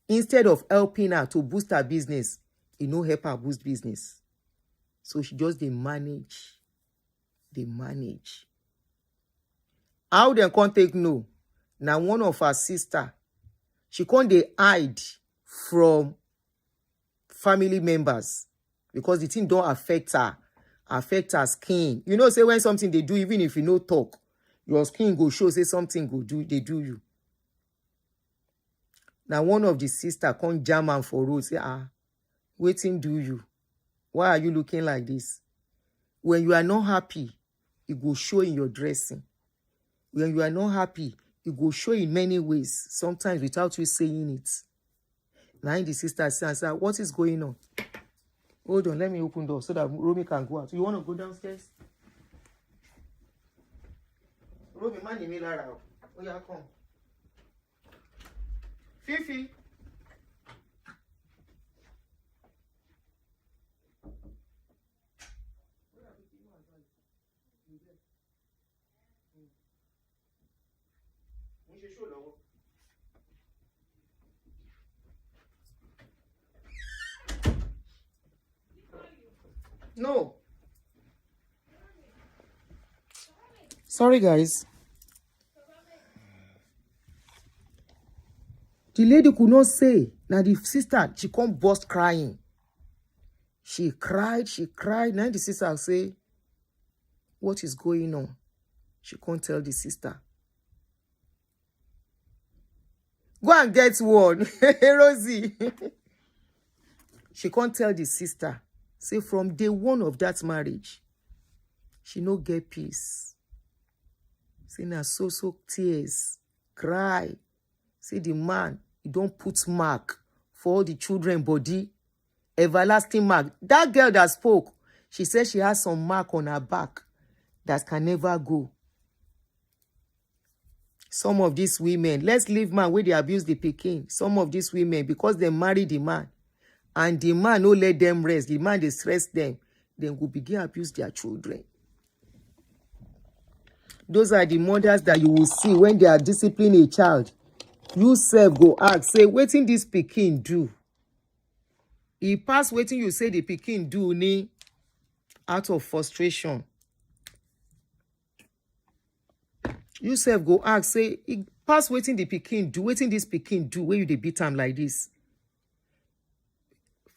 Instead of helping her to boost her business, he no help her boost business. So she just they manage. They manage. How they can't take no? Now one of her sister, she can't they hide from family members because the thing don't affect her skin. You know, say when something they do, even if you no talk, your skin go show, say something go do, they do you. Now one of the sister come jam am for road, say, waiting do you? Why are you looking like this? When you are not happy, it go show in your dressing. When you are not happy, it go show in many ways, sometimes without you saying it. Now the sister says, what is going on? Hold on, let me open the door so that Romy can go out. You want to go downstairs? Romy, man, you Lara. Oh, yeah, come. Fifi. No. Sorry, guys. The lady could not say. Now the sister, she can't burst crying. She cried. Now the sister say, what is going on? She can't tell the sister. Go and get one. Rosie. She can't tell the sister. Say from day one of that marriage, she no get peace. Say na so tears, cry. Say the man, he don't put mark for all the children body, everlasting mark. That girl that spoke, she said she has some mark on her back that can never go. Some of these women, let's leave man where they abuse the pikin. Some of these women, because they marry the man, and the man no let them rest, the man they stress them, then will begin abuse their children. Those are the mothers that you will see when they are disciplining a child. You self go ask, say, wetin this pikin do? He pass wetin you say the pikin do ni out of frustration. You self go ask, say, he pass wetin the pikin do, wetin this pikin do, where you dey beat am like this.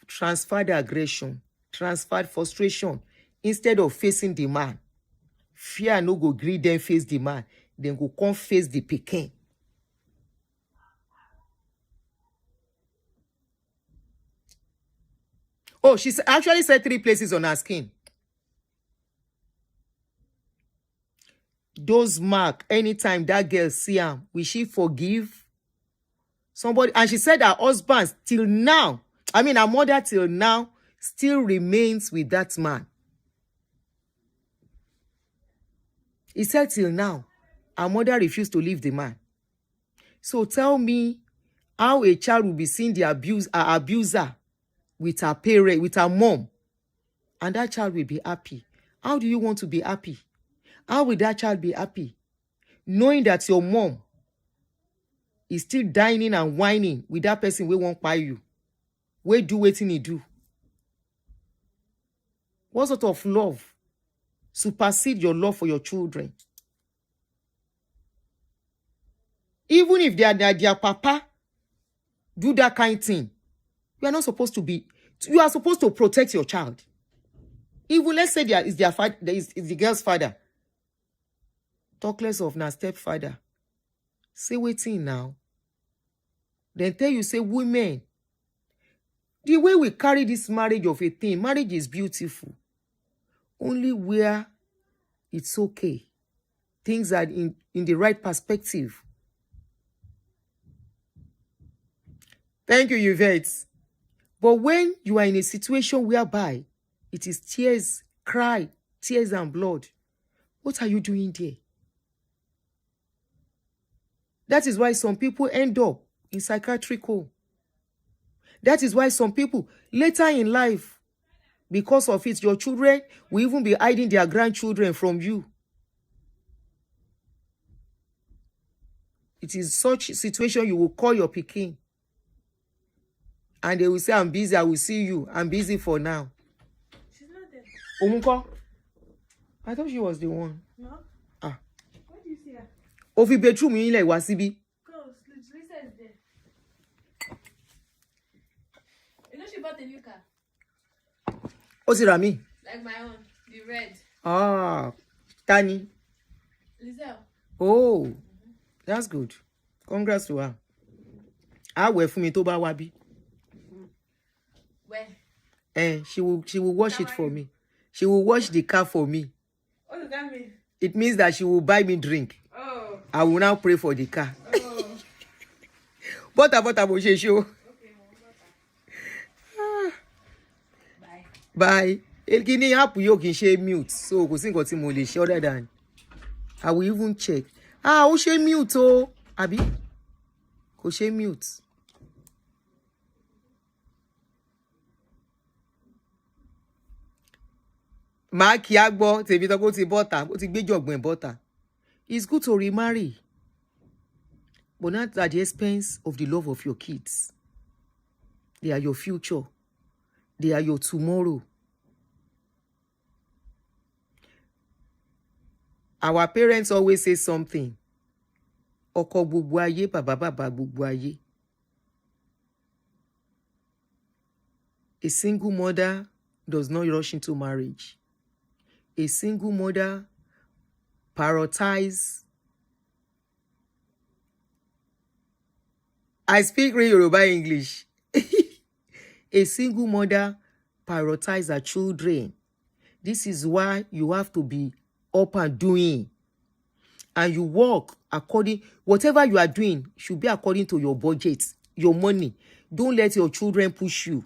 Transferred aggression, transferred frustration, instead of facing the man. Fear no go gree them face the man, then go come face the pikin. Oh, actually said 3 places on her skin. Those mark, anytime that girl see him, will she forgive somebody? And she said her husband till now, her mother till now, still remains with that man. He said till now, her mother refused to leave the man. So tell me how a child will be seeing her abuser with her parent, with her mom, and that child will be happy. How do you want to be happy? How will that child be happy? Knowing that your mom is still dining and whining with that person we won't buy you. We do wetin he do. What sort of love supersede your love for your children? Even if their papa do that kind of thing, you are not supposed to be. You are supposed to protect your child. Even let's say is their father, is the girl's father. Talk less of na stepfather. Say waiting now. Then tell you, say women, the way we carry this marriage of a thing, marriage is beautiful. Only where it's okay. Things are in the right perspective. Thank you, Yvette. But when you are in a situation whereby it is tears, cry, tears and blood, what are you doing there? That is why some people end up in psychiatric home. That is why some people later in life, because of it, your children will even be hiding their grandchildren from you. It is such a situation you will call your pikin. And they will say, I'm busy, I will see you. I'm busy for now. She's not there. Omunko? I thought she was the one. No? Ah. Where do you see her? Ofi bedroom yin le wa sibi. Go, Lisa is there. You know she bought a new car? O ti ra mi. Like my own, the red. Ah, Tani. Lisa. Oh, that's good. Congrats to her. Ah, wait for me to ba wa bi. Where? She will wash it for me. She will wash the car for me. What does that mean? It means that she will buy me drink. Oh. I will now pray for the car. Oh. Butter mo ṣe show. Okay, Bye. Bye. Elkini app yo kin ṣe mute. So kò sí nǹkan tí mo lè ṣe other than I will even check. Ó ṣe mute o. Àbí? Kò ṣe mute. Máa kí á gbọ́ tèmi tó kó ti bọ́ta, ó ti gbé jọ̀gbọ̀n bọ́ta. It's good to remarry, but not at the expense of the love of your kids. They are your future. They are your tomorrow. Our parents always say something. Ọkọ gbogbo ayé, bàbá gbogbo ayé. A single mother does not rush into marriage. A single mother prioritizes. I speak real Yoruba English. A single mother prioritizes her children. This is why you have to be up and doing. And you work according, whatever you are doing should be according to your budget, your money. Don't let your children push you.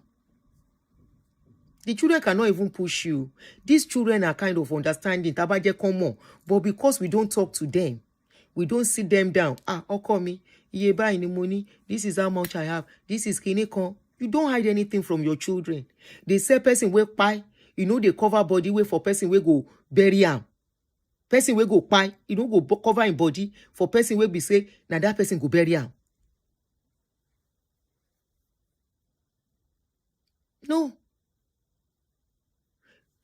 The children cannot even push you. These children are kind of understanding. Tabaje common. But because we don't talk to them, we don't sit them down. Ọkọ mi, iye báyìí ni money. This is how much I have. This is kini. You don't hide anything from your children. They say person wey pie, they cover body way for person wey go bury am. Person wey go pie, go cover him body for person wey be say, now that person go bury am. No.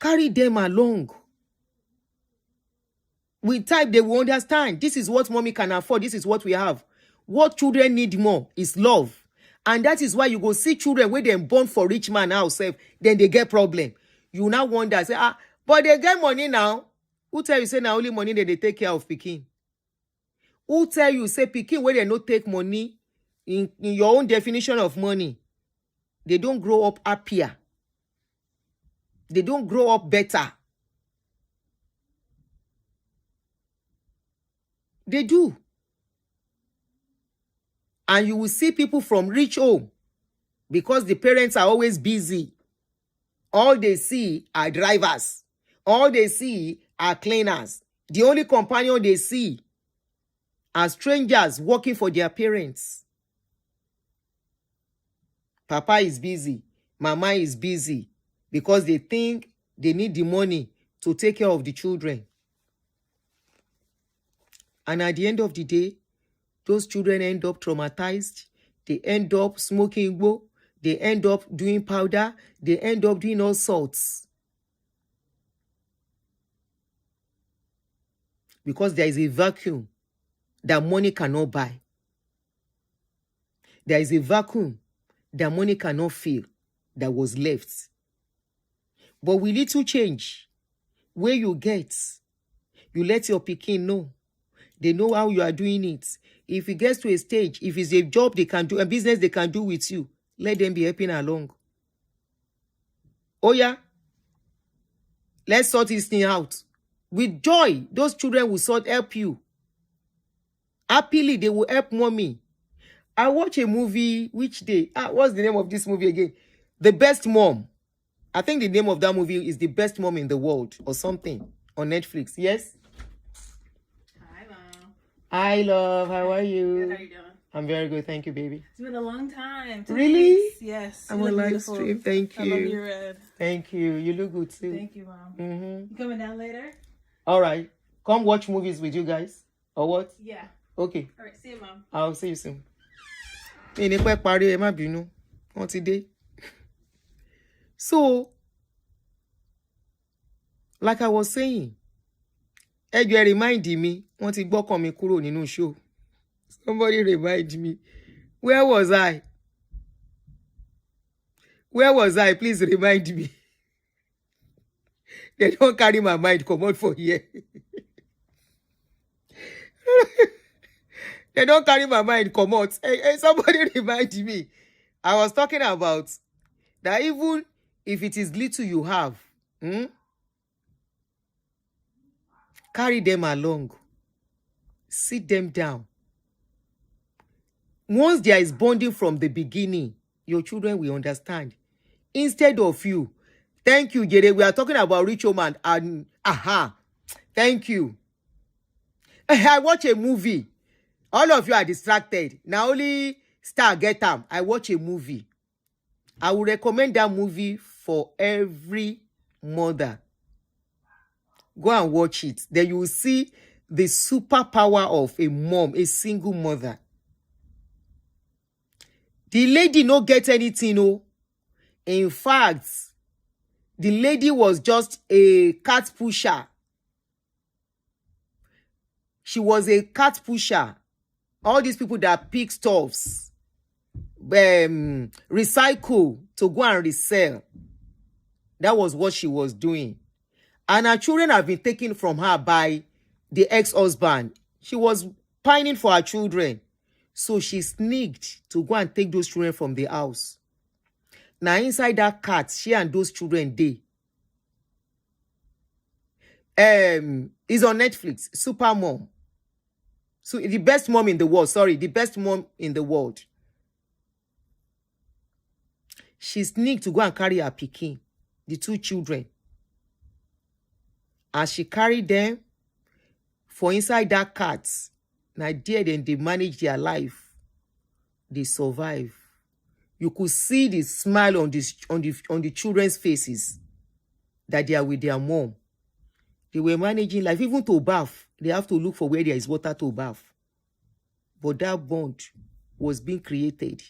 Carry them along. With time, they will understand. This is what mommy can afford. This is what we have. What children need more is love. And that is why you go see children when they're born for rich man house, then they get problem. You now wonder, say, but they get money now. Who tell you, say, now only money that they take care of pikin? Who tell you, say, pikin, where they not take money, in your own definition of money, they don't grow up happier. They don't grow up better. They do. And you will see people from rich home, because the parents are always busy. All they see are drivers. All they see are cleaners. The only companion they see are strangers working for their parents. Papa is busy. Mama is busy, because they think they need the money to take care of the children. And at the end of the day, those children end up traumatized. They end up smoking igbo. They end up doing powder. They end up doing all sorts. Because there is a vacuum that money cannot buy. There is a vacuum that money cannot fill that was left. But with little change, where you get, you let your pikin know. They know how you are doing it. If it gets to a stage, if it's a job they can do, a business they can do with you, let them be helping along. Oh yeah, let's sort this thing out. With joy, those children will help you. Happily, they will help mommy. I watch a movie, which day? What's the name of this movie again? The Best Mom. I think the name of that movie is The Best Mom in the World or something on Netflix. Yes? Hi, Mom. Hi, love. How are you? Good, how you doing? I'm very good. Thank you, baby. It's been a long time. 2 Really? weeks. Yes. I'm You on look live beautiful. stream. Thank I love you. your red. Thank you. You look good too. Thank you, Mom. Mm-hmm. You coming down later? All right. Come watch movies with you guys. Or what? Yeah. Okay. All right. See you, Mom. I'll see you soon. Mi ní pẹ́ parí, ẹ má bínú. Wọ́n ti dé. So, like I was saying, ẹ jọ̀ọ́ remind me, wọ́n ti gbọ́kàn mi kúrò nínú show. Somebody remind me. Where was I? Where was I? Please remind me. They don't carry my mind, come out for here. They don't carry my mind, come out. Hey, somebody remind me. I was talking about that even if it is little you have, carry them along. Sit them down. Once there is bonding from the beginning, your children will understand. Instead of you, thank you, Jere. We are talking about rich woman and thank you. I watch a movie. All of you are distracted. Now only star get them. I watch a movie. I will recommend that movie for every mother. Go and watch it. Then you will see the superpower of a mom, a single mother. The lady no get anything, no. In fact, the lady was just a cat pusher. She was a cat pusher. All these people that pick stuffs, recycle to go and resell. That was what she was doing. And her children have been taken from her by the ex-husband. She was pining for her children. So she sneaked to go and take those children from the house. Now inside that cat, she and those children, they. Is on Netflix, Super Mom. So the best mom in the world, the best mom in the world. She sneaked to go and carry her pikin, the two children. As she carried them for inside that cat, now there then they manage their life. They survive. You could see the smile on the children's faces that they are with their mom. They were managing life. Even to bath, they have to look for where there is water to bath. But that bond was being created.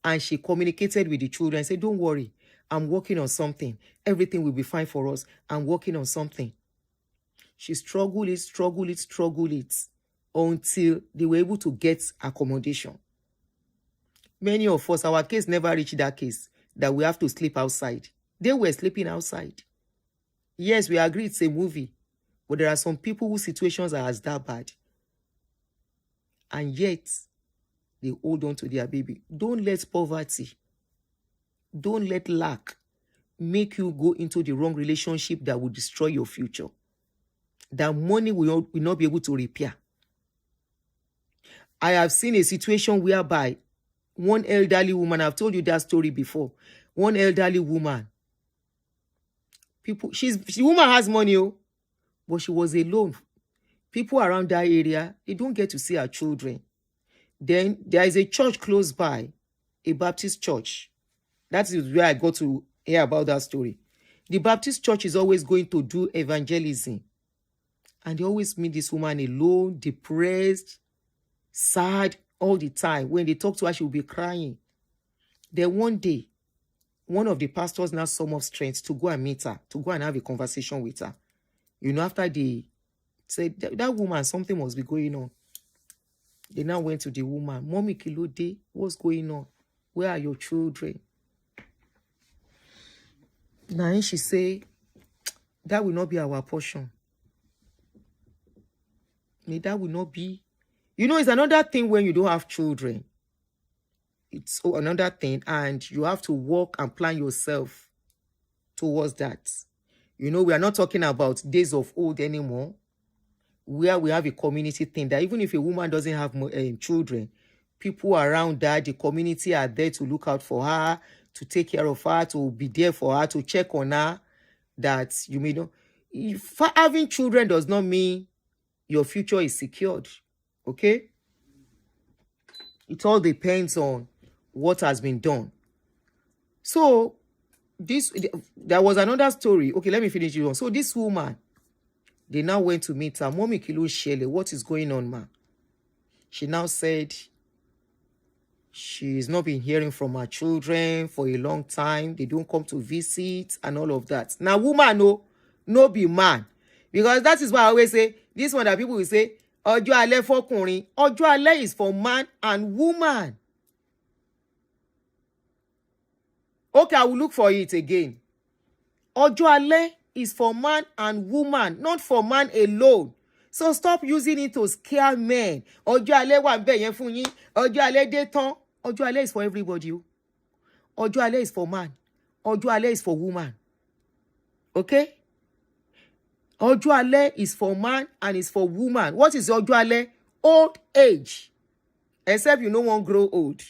And she communicated with the children and said, don't worry, I'm working on something. Everything will be fine for us. I'm working on something. She struggled it, until they were able to get accommodation. Many of us, our case never reached that case, that we have to sleep outside. They were sleeping outside. Yes, we agree it's a movie, but there are some people whose situations are as that bad. And yet, they hold on to their baby. Don't let poverty, don't let lack make you go into the wrong relationship that will destroy your future. That money will not be able to repair. I have seen a situation whereby one elderly woman, I've told you that story before. One elderly woman, the woman has money, but she was alone. People around that area, they don't get to see her children. Then there is a church close by, a Baptist church. That is where I got to hear about that story. The Baptist church is always going to do evangelism. And they always meet this woman alone, depressed, sad all the time. When they talk to her, she will be crying. Then one day, one of the pastors now summoned up strength to go and meet her, to go and have a conversation with her. After they said, that woman, something must be going on. They now went to the woman. Mommy Kilode, what's going on? Where are your children? Now she say, that will not be our portion. That will not be. It's another thing when you don't have children. It's another thing, and you have to work and plan yourself towards that. We are not talking about days of old anymore, where we have a community thing that even if a woman doesn't have children, people around her, the community are there to look out for her, to take care of her, to be there for her, to check on her. That you may know. Having children does not mean your future is secured. Okay? It all depends on what has been done. So, there was another story. Okay, let me finish it on. So, this woman, they now went to meet her. Mommy Kilo Shele, what is going on, ma? She now said she's not been hearing from her children for a long time. They don't come to visit and all of that. Now, woman, no be man. Because that is why I always say, this one that people will say, Ojo ale fọkùnrin. Ojo ale is for man and woman. Okay, I will look for it again. Ojo ale is for man and woman, not for man alone. So stop using it to scare men. Ojo ale wa nbe yen fún yín. Ojo ale de tán. Ojo ale is for everybody. Ojo ale is for man. Ojo ale is for woman. Okay? Ojo ale is for man and is for woman. What is Ojo ale? Old age. Except you no one grow old.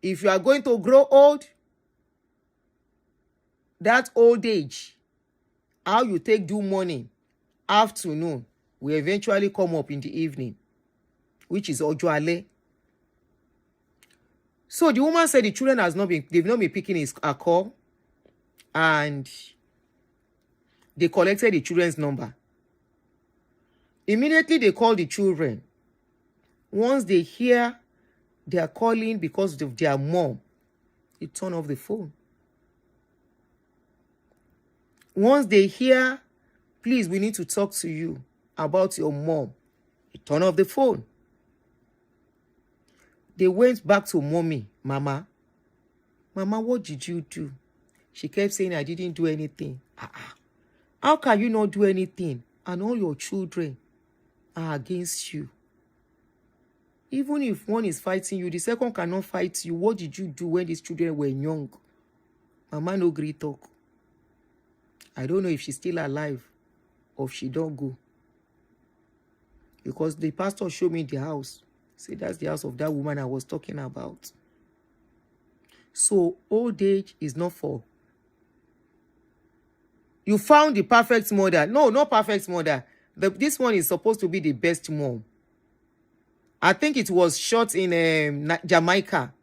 If you are going to grow old, that old age, how you take do morning, afternoon, will eventually come up in the evening, which is Ojo ale. So the woman said the children they've not been picking a call, and they collected the children's number. Immediately they called the children. Once they hear they are calling because of their mom, they turn off the phone. Once they hear, please, we need to talk to you about your mom, they turn off the phone. They went back to mommy. Mama, what did you do? She kept saying, I didn't do anything. How can you not do anything and all your children are against you? Even if one is fighting you, the second cannot fight you. What did you do when these children were young? Mama no gree talk. I don't know if she's still alive or if she don't go. Because the pastor showed me the house. Say that's the house of that woman I was talking about. So old age is not for. You found the perfect mother. No, not perfect mother. This one is supposed to be the best mom. I think it was shot in Jamaica.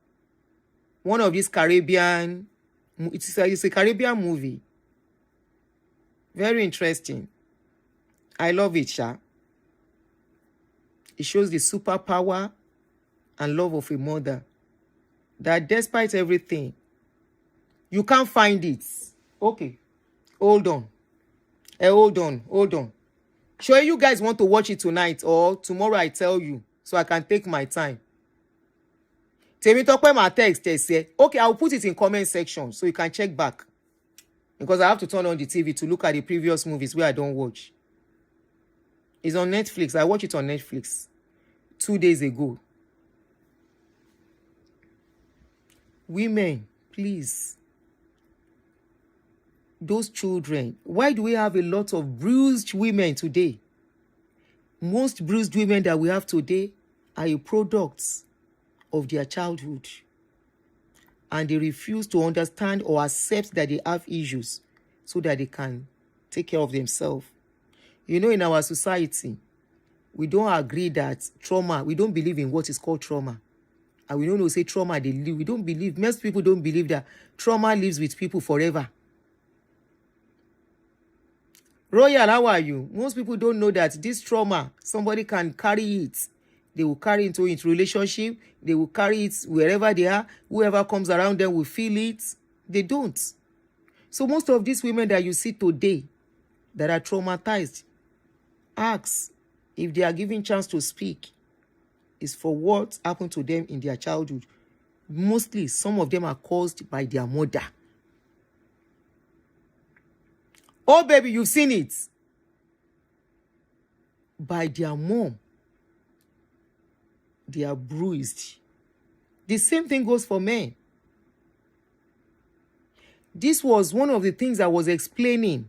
One of these Caribbean. It's a Caribbean movie. Very interesting. I love it, Sha. It shows the superpower and love of a mother. That despite everything, you can't find it. Okay. Hold on. Hold on. Sure, you guys want to watch it tonight or tomorrow I tell you so I can take my time. Tell me talk my text. Okay, I'll put it in comment section so you can check back. Because I have to turn on the TV to look at the previous movies where I don't watch. It's on Netflix. I watched it on Netflix 2 days ago. Women, please. those children. Why do we have a lot of bruised women today? Most bruised women that we have today are a product of their childhood. And they refuse to understand or accept that they have issues so that they can take care of themselves. You know, in our society, we don't agree that trauma, we don't believe in what is called trauma. And we don't know, say trauma, they live. We don't believe, most people don't believe that trauma lives with people forever. Royal, how are you? Most people don't know that this trauma, somebody can carry it. They will carry it into relationship. They will carry it wherever they are. Whoever comes around them will feel it. They don't. So most of these women that you see today that are traumatized, ask if they are given chance to speak. Is for what happened to them in their childhood. Mostly, some of them are caused by their mother. Oh, baby, you've seen it. By their mom. They are bruised. The same thing goes for men. This was one of the things I was explaining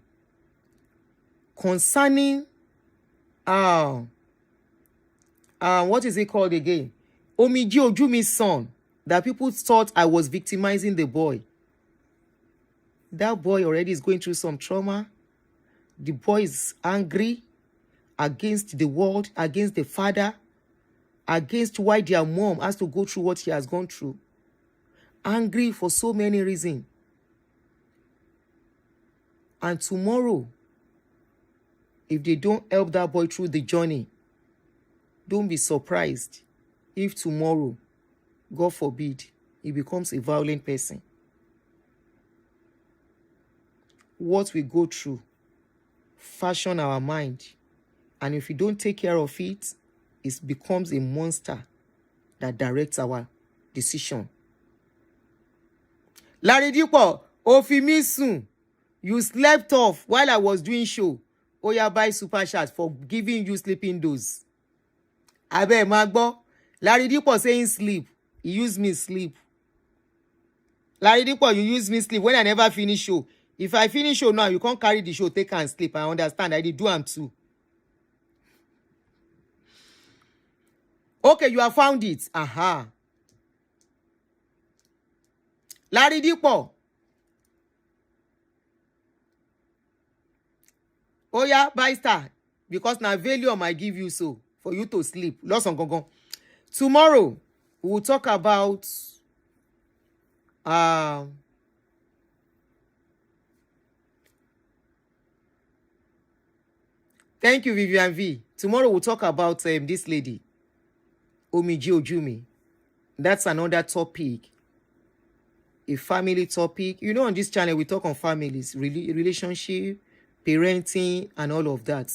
concerning what is it called again? Omiji Ojumi's son. That people thought I was victimizing the boy. That boy already is going through some trauma. The boy is angry against the world, against the father, against why their mom has to go through what he has gone through. Angry for so many reasons. And tomorrow, if they don't help that boy through the journey, don't be surprised if tomorrow, God forbid, he becomes a violent person. What we go through fashion our mind. And if we don't take care of it, it becomes a monster that directs our decision. Laridipo, Ofimisun, you slept off while I was doing show. Oya buy super chat for giving you sleeping dose. Abe Magbo, Laridipo saying sleep. He used me sleep. Laridipo, you use me sleep when I never finish show. If I finish show now, you can't carry the show, take and sleep. I understand. I did do am too. Okay, you have found it. Aha. Laridipo. Oh yeah, buy star. Because now value I give you so for you to sleep. Lost on gongon. Tomorrow, we will talk about thank you, Vivian V. Tomorrow we'll talk about this lady, Omiji Ojumi. That's another topic, a family topic. You know, on this channel we talk on families, relationship, parenting, and all of that.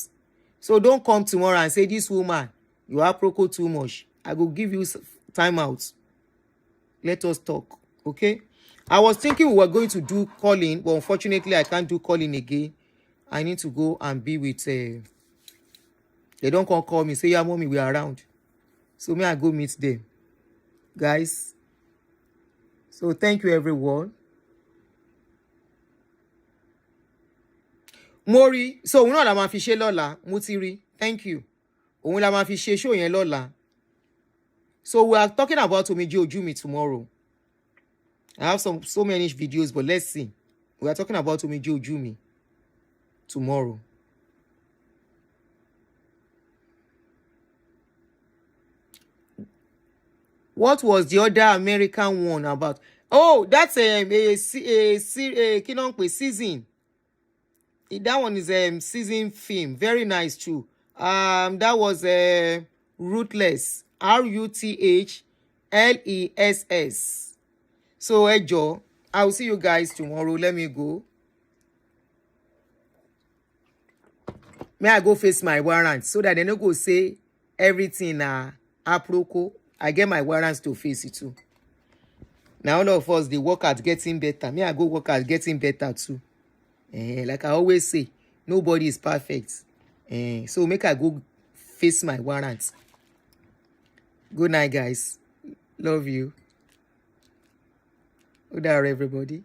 So don't come tomorrow and say, this woman, you are proko too much. I will give you time out. Let us talk, okay? I was thinking we were going to do calling, but unfortunately I can't do calling again. I need to go and be with they don't call me, say, yeah, mommy, we are around. So may I go meet them, guys. So thank you, everyone. Mori, so we know la ma fi ṣe lọ́la, Mutiri. Thank you. Òun la ma fi ṣe show yẹn lọ́la. So we are talking about Omiji Ojumi tomorrow. I have so many videos, but let's see. We are talking about Omiji Ojumi tomorrow. What was the other American one about? Oh, that's a season. That one is a season film. Very nice too. That was Ruthless. Ruthless. So Ejo, I will see you guys tomorrow. Let me go. May I go face my warrants so that they don't go say everything aproko. I get my warrants to face it too. Now all of us, they work at getting better. May I go work at getting better too. Like I always say, nobody is perfect. So make I go face my warrants. Good night, guys. Love you. Good night, everybody.